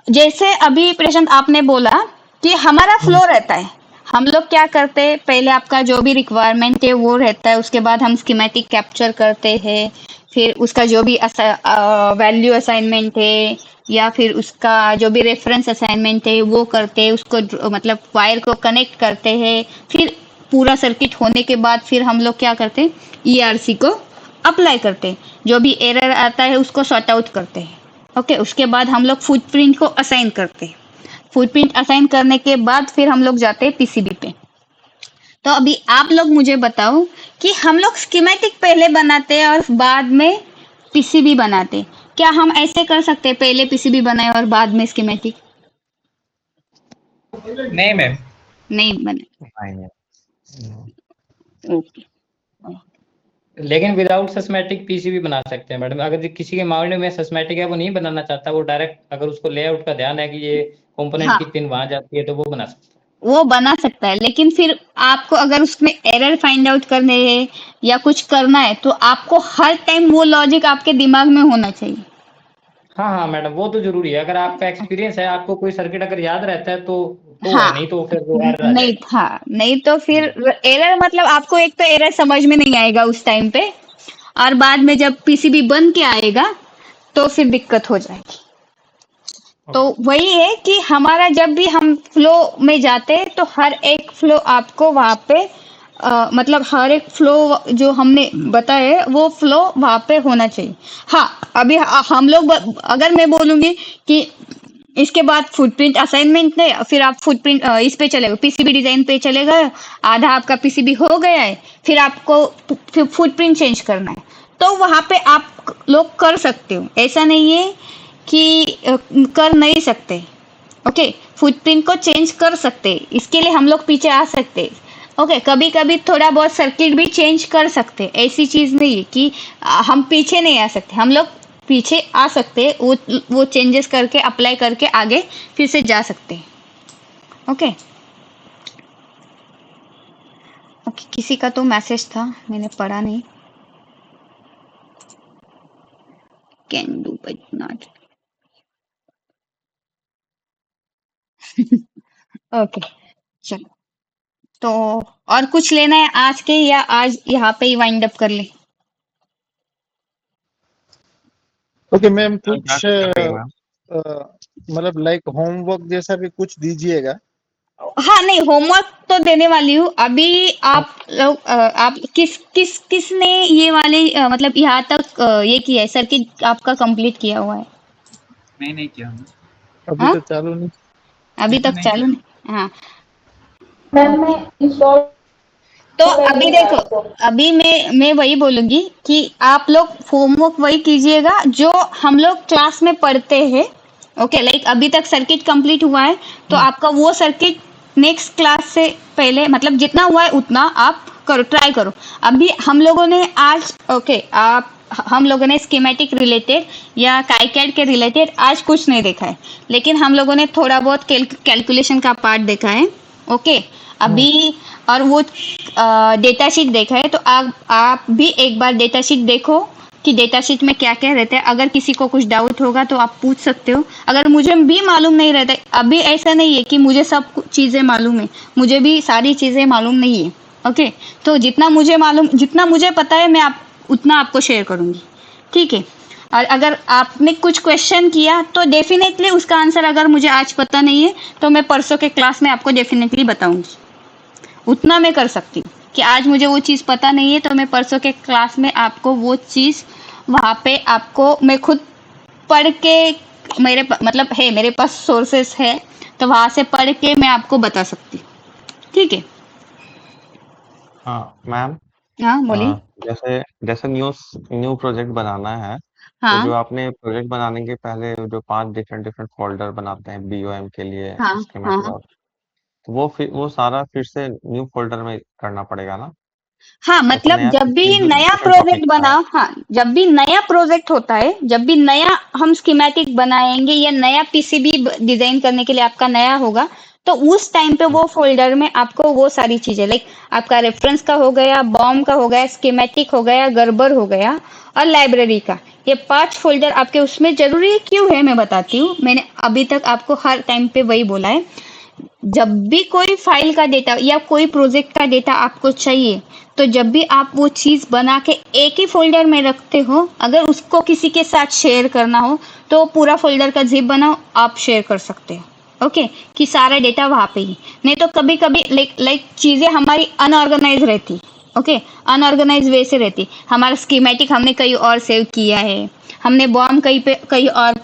A: जैसे अभी प्रशांत आपने बोला कि हमारा फ्लो रहता है, हम लोग क्या करते हैं, पहले आपका जो भी रिक्वायरमेंट है वो रहता है, उसके बाद हम स्कीमेटिक कैप्चर करते हैं, फिर उसका जो भी वैल्यू असाइनमेंट है या फिर उसका जो भी रेफरेंस असाइनमेंट है वो करते हैं, उसको मतलब वायर को कनेक्ट करते हैं, फिर पूरा सर्किट होने के बाद फिर हम लोग क्या करते हैं, ERC को अप्लाई करते हैं, जो भी एरर आता है उसको सॉर्ट आउट करते हैं। ओके, उसके बाद हम लोग फुटप्रिंट को असाइन करते हैं। फुटप्रिंट असाइन करने के बाद फिर हम लोग जाते हैं PCB पे। तो अभी आप लोग मुझे बताओ कि हम लोग स्कीमेटिक पहले बनाते हैं और बाद में PCB बनाते हैं, क्या हम ऐसे कर सकते हैं, पहले PCB बनाए और बाद में स्कीमेटिक?
B: नहीं मैम,
A: नहीं बने। ओके,
E: लेकिन विदाउट सिस्मेटिक पीसीबी बना सकते हैं मैडम। अगर किसी के मामले में सिस्मेटिक है, वो नहीं बनाना चाहता, वो डायरेक्ट अगर उसको लेआउट का ध्यान है कि ये कंपोनेंट की पिन वहां जाती है, तो वो बना सकता है।
A: वो बना सकता है, लेकिन फिर आपको अगर उसमें एरर फाइंड आउट करने है या कुछ करना है तो आपको हर टाइम वो लॉजिक आपके दिमाग में होना चाहिए।
E: हाँ मैडम, वो तो जरूरी है। अगर आपका एक्सपीरियंस है, आपको कोई सर्किट अगर याद रहता है तो
A: हाँ,
E: नहीं तो फिर वो एरर
A: नहीं, हाँ, नहीं तो फिर एरर मतलब आपको एक तो एरर समझ में नहीं आएगा उस टाइम पे, और बाद में जब PCB बन के आएगा तो फिर दिक्कत हो जाएगी। तो वही है कि हमारा जब भी हम फ्लो में जाते हैं तो हर एक फ्लो आपको वहां पे मतलब हर एक फ्लो जो हमने बताया है वो फ्लो वहां पे होना चाहिए। हाँ, अभी हम लोग अगर मैं बोलूंगी कि इसके बाद फुटप्रिंट असाइनमेंट है, फिर आप फुटप्रिंट इस पे चले गए, PCB डिजाइन पे चले गए, आधा आपका PCB हो गया है, फिर आपको फिर फुटप्रिंट चेंज करना है, तो वहां पे आप लोग कर सकते हो, ऐसा नहीं है कि कर नहीं सकते। ओके, फुटप्रिंट को चेंज कर सकते, इसके लिए हम लोग पीछे आ सकते। ओके, कभी कभी थोड़ा बहुत सर्किट भी चेंज कर सकते, ऐसी चीज नहीं है कि हम पीछे नहीं आ सकते, हम लोग पीछे आ सकते, वो चेंजेस करके अप्लाई करके आगे फिर से जा सकते हैं। ओके, ओके, किसी का तो मैसेज था, मैंने पढ़ा नहीं। Can do but not. Okay, चलो, तो और कुछ लेना है आज के, या आज यहाँ पे ही वाइंड अप कर ले?
F: ओके मैम, कुछ मतलब लाइक होमवर्क जैसा भी कुछ दीजिएगा।
A: हाँ, नहीं, होमवर्क तो देने वाली हूँ अभी। आप लोग आप किसने ये वाले मतलब यहाँ तक ये किया है, सर्किट आपका कंप्लीट किया हुआ है?
B: मैं नहीं किया हूँ।
F: अभी तो चालू नहीं,
A: अभी तक चालू नहीं। हाँ
I: मैम मैं इंस्टॉल
A: तो अभी देखो, अभी मैं वही बोलूंगी कि आप लोग होमवर्क वही कीजिएगा जो हम लोग क्लास में पढ़ते हैं। ओके, लाइक अभी तक सर्किट कंप्लीट हुआ है तो आपका वो सर्किट नेक्स्ट क्लास से पहले मतलब जितना हुआ है उतना आप करो, ट्राई करो। अभी हम लोगों ने आज हम लोगों ने स्कीमेटिक रिलेटेड या काइकैड के रिलेटेड आज कुछ नहीं देखा है, लेकिन हम लोगों ने थोड़ा बहुत कैलकुलेशन का पार्ट देखा है। ओके, अभी और वो डेटा शीट देखा है, तो आप भी एक बार डेटा शीट देखो कि डेटा शीट में क्या क्या रहता है। अगर किसी को कुछ डाउट होगा तो आप पूछ सकते हो, अगर मुझे भी मालूम नहीं रहता। अभी ऐसा नहीं है कि मुझे सब चीज़ें मालूम है, मुझे भी सारी चीज़ें मालूम नहीं है। ओके, तो जितना मुझे पता है मैं उतना आपको शेयर करूँगी, ठीक है। और अगर आपने कुछ क्वेश्चन किया तो डेफिनेटली उसका आंसर अगर मुझे आज पता नहीं है तो मैं परसों के क्लास में आपको डेफिनेटली बताऊंगी। उतना मैं कर सकती हूँ कि आज मुझे वो चीज़ पता नहीं है तो मैं परसों के क्लास में आपको वो चीज़ वहाँ पे आपको मैं खुद पढ़ के मेरे पास सोर्सेस है, तो वहाँ से पढ़ के मैं आपको बता सकती हूँ, ठीक है।
D: हाँ मैम,
A: हाँ बोलिए।
D: जैसे न्यू प्रोजेक्ट बनाना है, तो जो आपने प्रोजेक्ट बनाने के पहले जो 5 डिफरेंट फोल्डर बनाते हैं BOM के लिए, स्कीमेटिक और तो वो सारा फिर से न्यू फोल्डर में करना पड़ेगा ना?
A: हाँ, मतलब जब भी नया प्रोजेक्ट जब भी नया प्रोजेक्ट होता है, जब भी नया हम स्कीमेटिक बनाएंगे या नया PCB डिजाइन करने के लिए आपका नया होगा, तो उस टाइम पे वो फोल्डर में आपको वो सारी चीजें लाइक आपका रेफरेंस का हो गया, बॉम का हो गया, स्कीमेटिक हो गया, गर्बर हो गया और लाइब्रेरी का, ये 5 फोल्डर आपके उसमें जरूरी क्यों है मैं बताती हूँ। मैंने अभी तक आपको हर टाइम पे वही बोला है जब भी कोई फाइल का डेटा या कोई प्रोजेक्ट का डेटा आपको चाहिए, तो जब भी आप वो चीज़ बना के एक ही फ़ोल्डर में रखते हो, अगर उसको किसी के साथ शेयर करना हो, तो पूरा फ़ोल्डर का ज़िप बनाओ, आप शेयर कर सकते हो। ओके, कि सारा डेटा वहाँ पे ही। नहीं तो कभी-कभी लाइक चीज़ें हमारी अनऑर्गेनाइज़ रहती, ओके, अनऑर्गेनाइज़ वे से रहती। हमारा स्कीमेटिक हमने कहीं और सेव किया है, हमने बॉम्ब कहीं और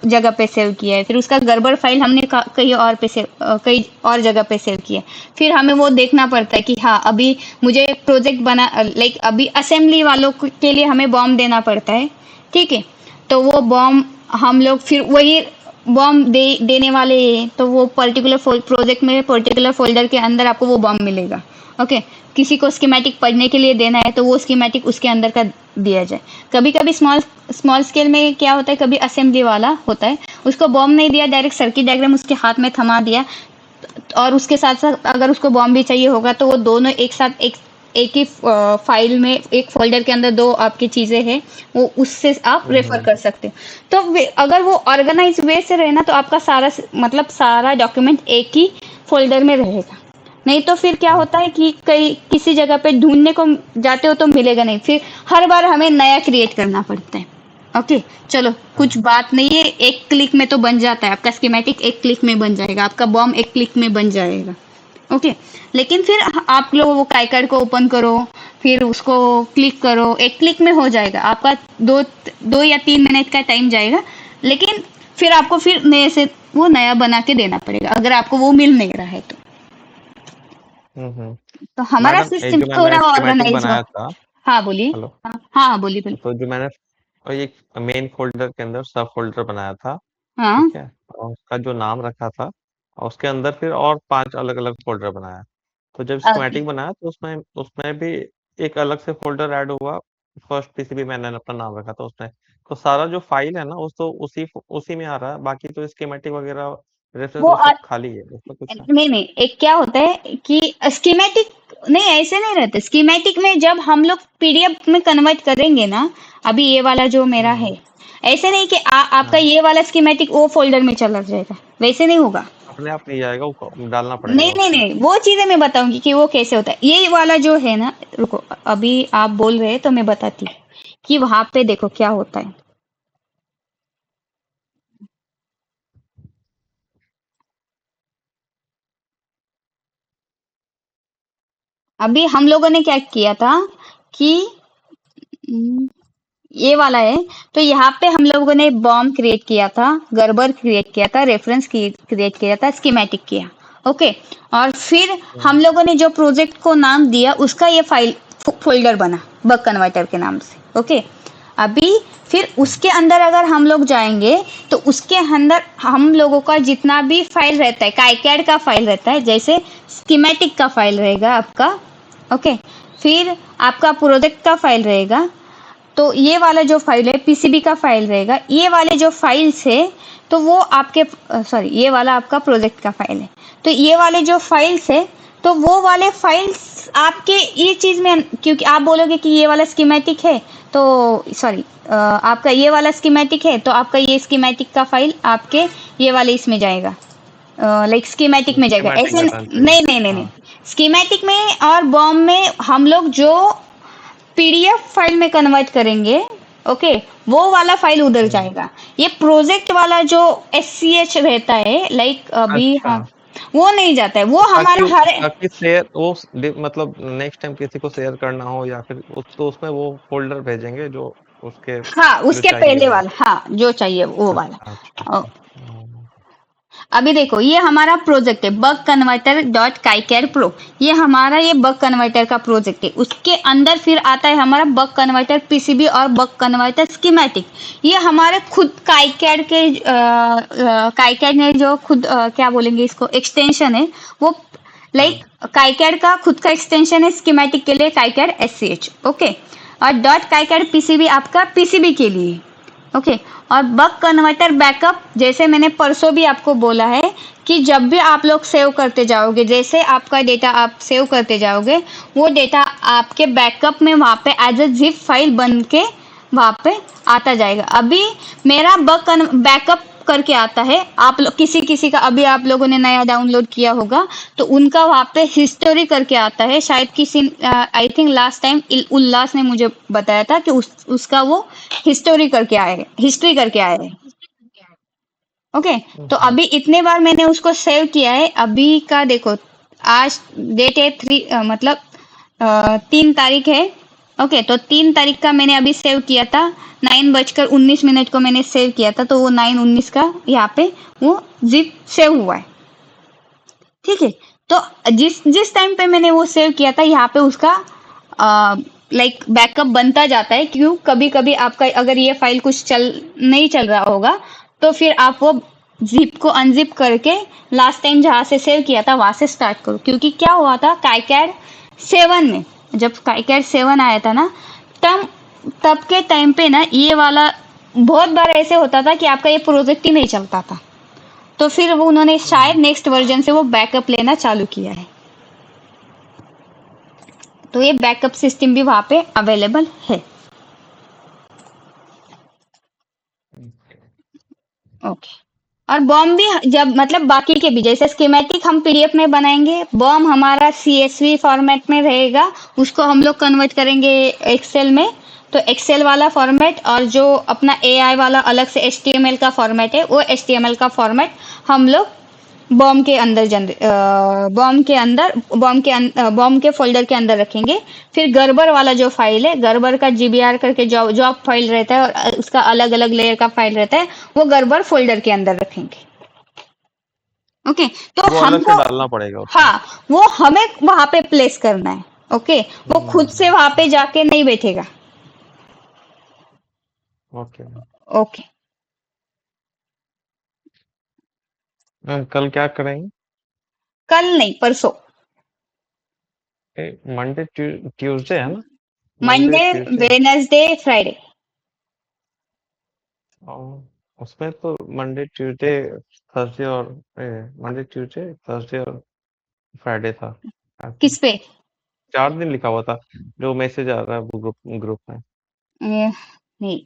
A: जगह पे सेव किया है, फिर उसका गड़बड़ फाइल हमने कहीं और जगह पे सेव किया है। फिर हमें वो देखना पड़ता है कि हाँ, अभी मुझे प्रोजेक्ट बना लाइक अभी असेंबली वालों के लिए हमें बॉम्ब देना पड़ता है, ठीक है। तो वो बॉम्ब हम लोग फिर वही बॉम्ब देने वाले हैं, तो वो पर्टिकुलर प्रोजेक्ट में पर्टिकुलर फोल्डर के अंदर आपको वो बॉम्ब मिलेगा। ओके, किसी को स्कीमेटिक पढ़ने के लिए देना है तो वो स्कीमेटिक उसके अंदर का दिया जाए। कभी कभी स्मॉल स्केल में क्या होता है, कभी असेंबली वाला होता है, उसको बॉम्ब नहीं दिया, डायरेक्ट सर्किट डायग्राम उसके हाथ में थमा दिया, और उसके साथ साथ अगर उसको बॉम्ब भी चाहिए होगा तो वो दोनों एक साथ एक ही फाइल में एक फोल्डर के अंदर दो आपकी चीज़ें हैं, वो उससे आप रेफर कर सकते हो। तो अगर वो ऑर्गेनाइज वे से रहे ना, तो आपका सारा डॉक्यूमेंट एक ही फोल्डर में रहेगा। नहीं तो फिर क्या होता है कि किसी जगह पे ढूंढने को जाते हो तो मिलेगा नहीं, फिर हर बार हमें नया क्रिएट करना पड़ता है। ओके, चलो कुछ बात नहीं है, एक क्लिक में तो बन जाता है आपका स्कीमेटिक, एक क्लिक में बन जाएगा आपका बॉम्ब, एक क्लिक में बन जाएगा। ओके, लेकिन फिर आप लोग वो काइकार्ड को ओपन करो, फिर उसको क्लिक करो, एक क्लिक में हो जाएगा आपका। 2 या 3 मिनट का टाइम जाएगा, लेकिन फिर आपको फिर नए से वो नया बना के देना पड़ेगा अगर आपको वो मिल नहीं रहा है तो। तो हमारा
D: मैडम, एक
A: सिस्टम
D: जो मैंने
A: थोड़ा
D: स्कीमेटिक
A: ऑर्गेनाइज
D: बनाया
A: हुआ।
D: था,
A: हाँ बोलिए।
D: हेलो,
A: हाँ बोलिए बोलिए।
D: तो जो मैंने और एक मेन फ़ोल्डर के अंदर सब फ़ोल्डर बनाया था,
A: हाँ
D: ठीक है? और उसका जो नाम रखा था, और उसके अंदर फिर और 5 अलग-अलग फ़ोल्डर बनाया। तो जब
A: ओके,
D: स्कीमेटिक बनाया तो उसमें उसमें भी एक अलग से फ़ोल्डर ऐड हुआ, फर्स्ट पीसीबी मैंने अपना नाम रखा था उसमें। तो सारा जो फ़ाइल है ना, वो तो उसी में आ रहा है, बाकी तो स्कीमेटिक वगैरह रेफरेंस
A: वो
D: वो सब खाली है, उसमें कुछ है।
A: नहीं नहीं, एक क्या होता है कि स्कीमेटिक नहीं, ऐसे नहीं रहते। स्कीमेटिक में जब हम लोग पीडीएफ में कन्वर्ट करेंगे ना, अभी ये वाला जो मेरा
D: हुँ,
A: है, ऐसे नहीं कि आपका
D: हाँ,
A: ये वाला स्कीमेटिक वो फोल्डर में चला जाएगा, वैसे नहीं होगा।
D: अपने आप नहीं आएगा, वो डालना
A: नहीं
D: पड़ेगा
A: नहीं
D: उसमें।
A: नहीं, वो चीजें मैं बताऊंगी कि वो कैसे होता है। ये वाला जो है ना, रुको, अभी आप बोल रहे हैं तो मैं बताती हूँ कि वहां पे देखो क्या होता है। अभी हम लोगों ने क्या किया था कि ये वाला है, तो यहाँ पे हम लोगों ने बॉम्ब क्रिएट किया था, गर्बर क्रिएट किया था, रेफरेंस क्रिएट किया था, स्कीमेटिक किया। ओके, और फिर हम
D: हुँ,
A: लोगों ने जो प्रोजेक्ट को नाम दिया उसका ये फाइल फोल्डर बना बग कन्वर्टर के नाम से। ओके, अभी फिर
D: हुँ,
A: उसके अंदर अगर हम लोग जाएंगे तो उसके अंदर हम लोगों का जितना भी फाइल रहता है, काइकैड का फाइल रहता है, जैसे स्कीमेटिक का फाइल रहेगा आपका, ओके, फिर आपका प्रोजेक्ट का फाइल रहेगा, तो ये वाला जो फाइल है पीसीबी का फाइल रहेगा, ये वाले जो फाइल्स है तो वो आपके सॉरी, ये वाला आपका प्रोजेक्ट का फाइल है, तो ये वाले जो फाइल्स है तो वो वाले फाइल्स आपके ये चीज में, क्योंकि आप बोलोगे कि ये वाला स्कीमेटिक है तो सॉरी, आपका ये वाला स्कीमेटिक है तो आपका ये स्कीमेटिक का फाइल आपके ये वाले इसमें जाएगा, लाइक स्कीमेटिक में जाएगा।
D: स्कीमेटिक
A: ऐसे
D: में रहना चाहिए।
A: नहीं नहीं नहीं नहीं,
D: हाँ,
A: स्कीमेटिक में और बॉम्ब में हम लोग जो पीडीएफ फाइल में कन्वर्ट करेंगे, ओके, वो वाला फाइल उधर
D: हुँ,
A: जाएगा। ये प्रोजेक्ट वाला जो एससीएच रहता है, लाइक अभी
D: अच्छा।
A: हाँ, वो नहीं जाता है, वो
D: तो
A: हमारा हर
D: ताकि शेयर वो मतलब नेक्स्ट टाइम किसी को शेयर करना हो या फिर तो उसमें वो फ़ोल्डर भेजेंगे जो उसके
A: हाँ,
D: जो
A: उसके
D: चाहिए
A: पहले
D: हो।
A: वाला, हाँ जो चाहिए वो वाला।
D: अच्छा, अच्छा,
A: ओ,
D: अच्छा।
A: अभी देखो ये हमारा प्रोजेक्ट है बग कन्वर्टर डॉट काइकेर प्रो, ये हमारा ये बग कन्वर्टर का प्रोजेक्ट है। उसके अंदर फिर आता है हमारा बग कन्वर्टर पीसीबी और बग कन्वर्टर स्कीमेटिक। ये हमारे खुद काइकेड के काइकेड ने जो खुद क्या बोलेंगे इसको एक्सटेंशन है वो,
D: हुँ,
A: लाइक काइकेड का खुद का एक्सटेंशन है स्कीमेटिक के लिए काइकेड एससीएच, ओके, और डॉट काइकेड पीसीबी आपका पीसीबी के लिए, ओके, और बग कन्वर्टर बैकअप, जैसे मैंने परसों भी आपको बोला है कि जब भी आप लोग सेव करते जाओगे, जैसे आपका डेटा आप सेव करते जाओगे, वो डेटा आपके बैकअप में वहाँ पे एज अ जिप फाइल बन के वहाँ पे आता जाएगा। अभी मेरा बैकअप करके आता है। आप लोग किसी का अभी आप लोगों ने नया डाउनलोड किया होगा तो उनका वहाँ पे हिस्टोरी करके आता है। शायद किसी आई थिंक लास्ट टाइम उल्लास ने मुझे बताया था कि उसका वो हिस्टोरी करके आए है, हिस्ट्री करके आए है। ओके, तो अभी इतने बार मैंने उसको सेव किया है। अभी का देखो, आज डेट है 3 मतलब 3 तारीख है। ओके, तो 3 तारीख का मैंने अभी सेव किया था, 9:19 को मैंने सेव किया था, तो वो 9:19 का यहाँ पे वो जिप सेव हुआ है। ठीक है, तो जिस टाइम पे मैंने वो सेव किया था यहाँ पे उसका लाइक बैकअप बनता जाता है। क्यों, कभी कभी आपका अगर ये फाइल कुछ नहीं चल रहा होगा तो फिर आप वो जिप को अनजिप करके लास्ट टाइम जहाँ से सेव किया था वहां से स्टार्ट करो। क्योंकि क्या हुआ था KiCad 7 में, जब KiCad 7 आया था ना, तब के टाइम पे ना ये वाला बहुत बार ऐसे होता था कि आपका ये प्रोजेक्ट ही नहीं चलता था। तो फिर वो उन्होंने शायद नेक्स्ट वर्जन से वो बैकअप लेना चालू किया है। तो ये बैकअप सिस्टम भी वहां पे अवेलेबल है। ओके, और बॉम भी जब मतलब बाकी के भी जैसे स्कीमेटिक हम पीडीएफ में बनाएंगे, बॉम हमारा CSV फॉर्मेट में रहेगा, उसको हम लोग कन्वर्ट करेंगे एक्सेल में। तो एक्सेल वाला फॉर्मेट और जो अपना AI वाला अलग से HTML का फॉर्मेट है, वो HTML का फॉर्मेट हम लोग बॉम के फोल्डर के अंदर रखेंगे। फिर गर्बर वाला जो फाइल है, गर्बर का GBR करके जो फाइल रहता है और उसका अलग अलग लेयर का फाइल रहता है, वो गर्बर फोल्डर के अंदर रखेंगे। ओके, तो
D: वो अलग से
A: हमको
D: डालना पड़ेगा उसमें।
A: हाँ, वो हमें वहां पे प्लेस करना है। ओके, वो खुद से वहां पे जाके नहीं बैठेगा।
D: ओके।
A: ओके,
D: कल क्या करेंगे?
A: कल नहीं, परसों।
D: मंडे ट्यूसडे है ना?
A: Monday, Wednesday, Friday.
D: उसमें तो मंडे ट्यूसडे थर्सडे और फ्राइडे था।
A: किस पे?
D: 4 दिन लिखा हुआ था जो मैसेज आ रहा है ग्रुप में।
A: नहीं,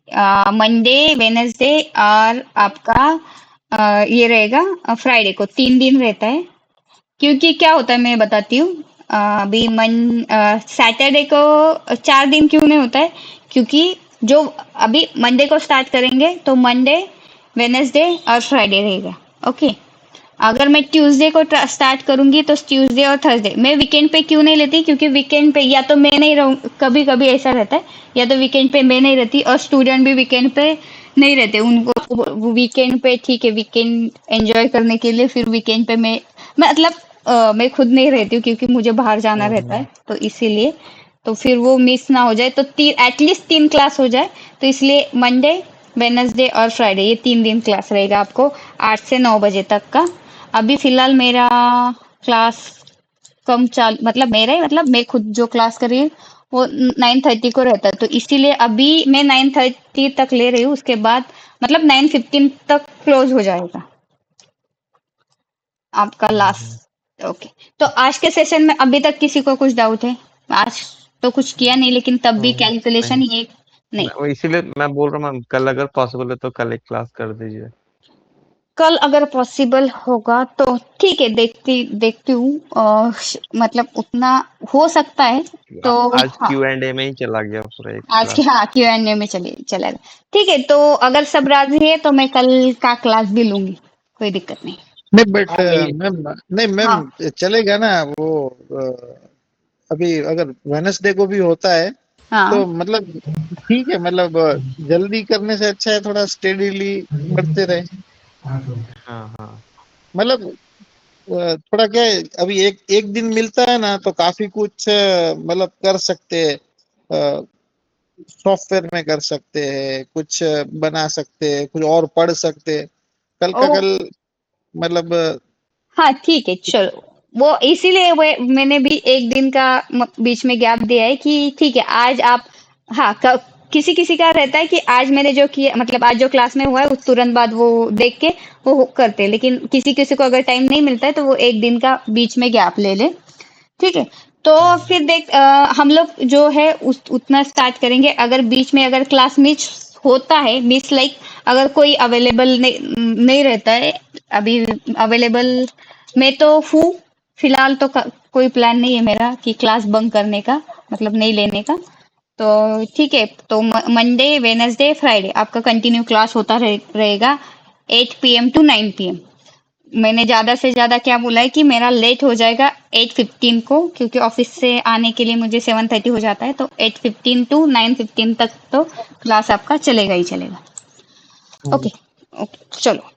A: मंडे, वेडनेसडे और आपका ये रहेगा फ्राइडे को, 3 दिन रहता है। क्योंकि क्या होता है मैं बताती हूँ। अभी सैटरडे को 4 दिन क्यों नहीं होता है, क्योंकि जो अभी मंडे को स्टार्ट करेंगे तो मंडे, वेडनेसडे और फ्राइडे रहेगा। ओके, अगर मैं ट्यूसडे को स्टार्ट करूंगी तो ट्यूसडे और थर्सडे। मैं वीकेंड पे क्यों नहीं लेती, क्योंकि वीकेंड पे या तो मैं नहीं रहूँ, कभी कभी ऐसा रहता है, या तो वीकेंड पे मैं नहीं रहती और स्टूडेंट भी वीकेंड पे नहीं रहते। उनको वीकेंड पे ठीक है, वीकेंड एंजॉय करने के लिए, फिर वीकेंड पे मतलब मैं खुद नहीं रहती हूँ क्योंकि मुझे बाहर जाना रहता है, तो इसीलिए तो फिर वो मिस ना हो जाए, तो एटलीस्ट 3 क्लास हो जाए। तो इसलिए मंडे, वेडनेसडे और फ्राइडे, ये 3 दिन क्लास रहेगा आपको 8 से 9 बजे तक का। अभी फिलहाल मेरा क्लास मतलब मेरा ही, मतलब मैं खुद जो क्लास कर रही हूँ वो 9:30 को रहता है, तो इसीलिए अभी मैं 9:30 तक ले रही हूँ। उसके बाद मतलब 9:15 तक क्लोज हो जाएगा आपका लास्ट। ओके, तो आज के सेशन में अभी तक किसी को कुछ डाउट है? आज तो कुछ किया नहीं, लेकिन तब भी कैलकुलेशन ये नहीं।
D: इसीलिए मैं बोल रहा हूँ कल अगर पॉसिबल है तो कल एक क्लास कर दीजिए।
A: कल अगर पॉसिबल होगा तो ठीक है, देखती हूँ। मतलब उतना हो सकता है तो
D: आज
A: हाँ,
D: Q&A में ही चला गया पूरा एक
A: आज के Q&A में चलेगा। ठीक है, तो अगर सब राजी है तो मैं कल का क्लास भी लूंगी, कोई दिक्कत नहीं।
F: नहीं बट मैम चलेगा ना वो। अभी अगर वेडनेसडे को भी होता है तो मतलब ठीक है, मतलब जल्दी करने से अच्छा है थोड़ा स्टेडीली बढ़ते रहे। मतलब थोड़ा क्या है, अभी एक दिन मिलता है ना तो काफी कुछ मतलब कर सकते हैं। सॉफ्टवेयर में कर सकते हैं, कुछ बना सकते हैं, कुछ और पढ़ सकते हैं। कल का कल मतलब
A: हाँ ठीक है, चलो वो इसीलिए वो मैंने भी एक दिन का बीच में गैप दिया है कि ठीक है आज आप किसी का रहता है कि आज मैंने जो किया, मतलब आज जो क्लास में हुआ है उस तुरंत बाद वो देख के वो करते हैं, लेकिन किसी को अगर टाइम नहीं मिलता है तो वो एक दिन का बीच में गैप ले ले। ठीक है, तो फिर हम लोग जो है उतना स्टार्ट करेंगे। अगर बीच में अगर क्लास मिस होता है, मिस लाइक अगर कोई अवेलेबल नहीं रहता है अभी अवेलेबल, मैं तो हूँ फिलहाल, तो कोई प्लान नहीं है मेरा कि क्लास बंक करने का, मतलब नहीं लेने का। तो ठीक है, तो मंडे वेडनेसडे फ्राइडे आपका कंटिन्यू क्लास होता रहेगा 8 PM to 9 PM। मैंने ज्यादा से ज्यादा क्या बोला है कि मेरा लेट हो जाएगा 8:15 को, क्योंकि ऑफिस से आने के लिए मुझे 7:30 हो जाता है, तो 8:15 to 9:15 तक तो क्लास आपका चलेगा ही चलेगा। ओके ओके चलो।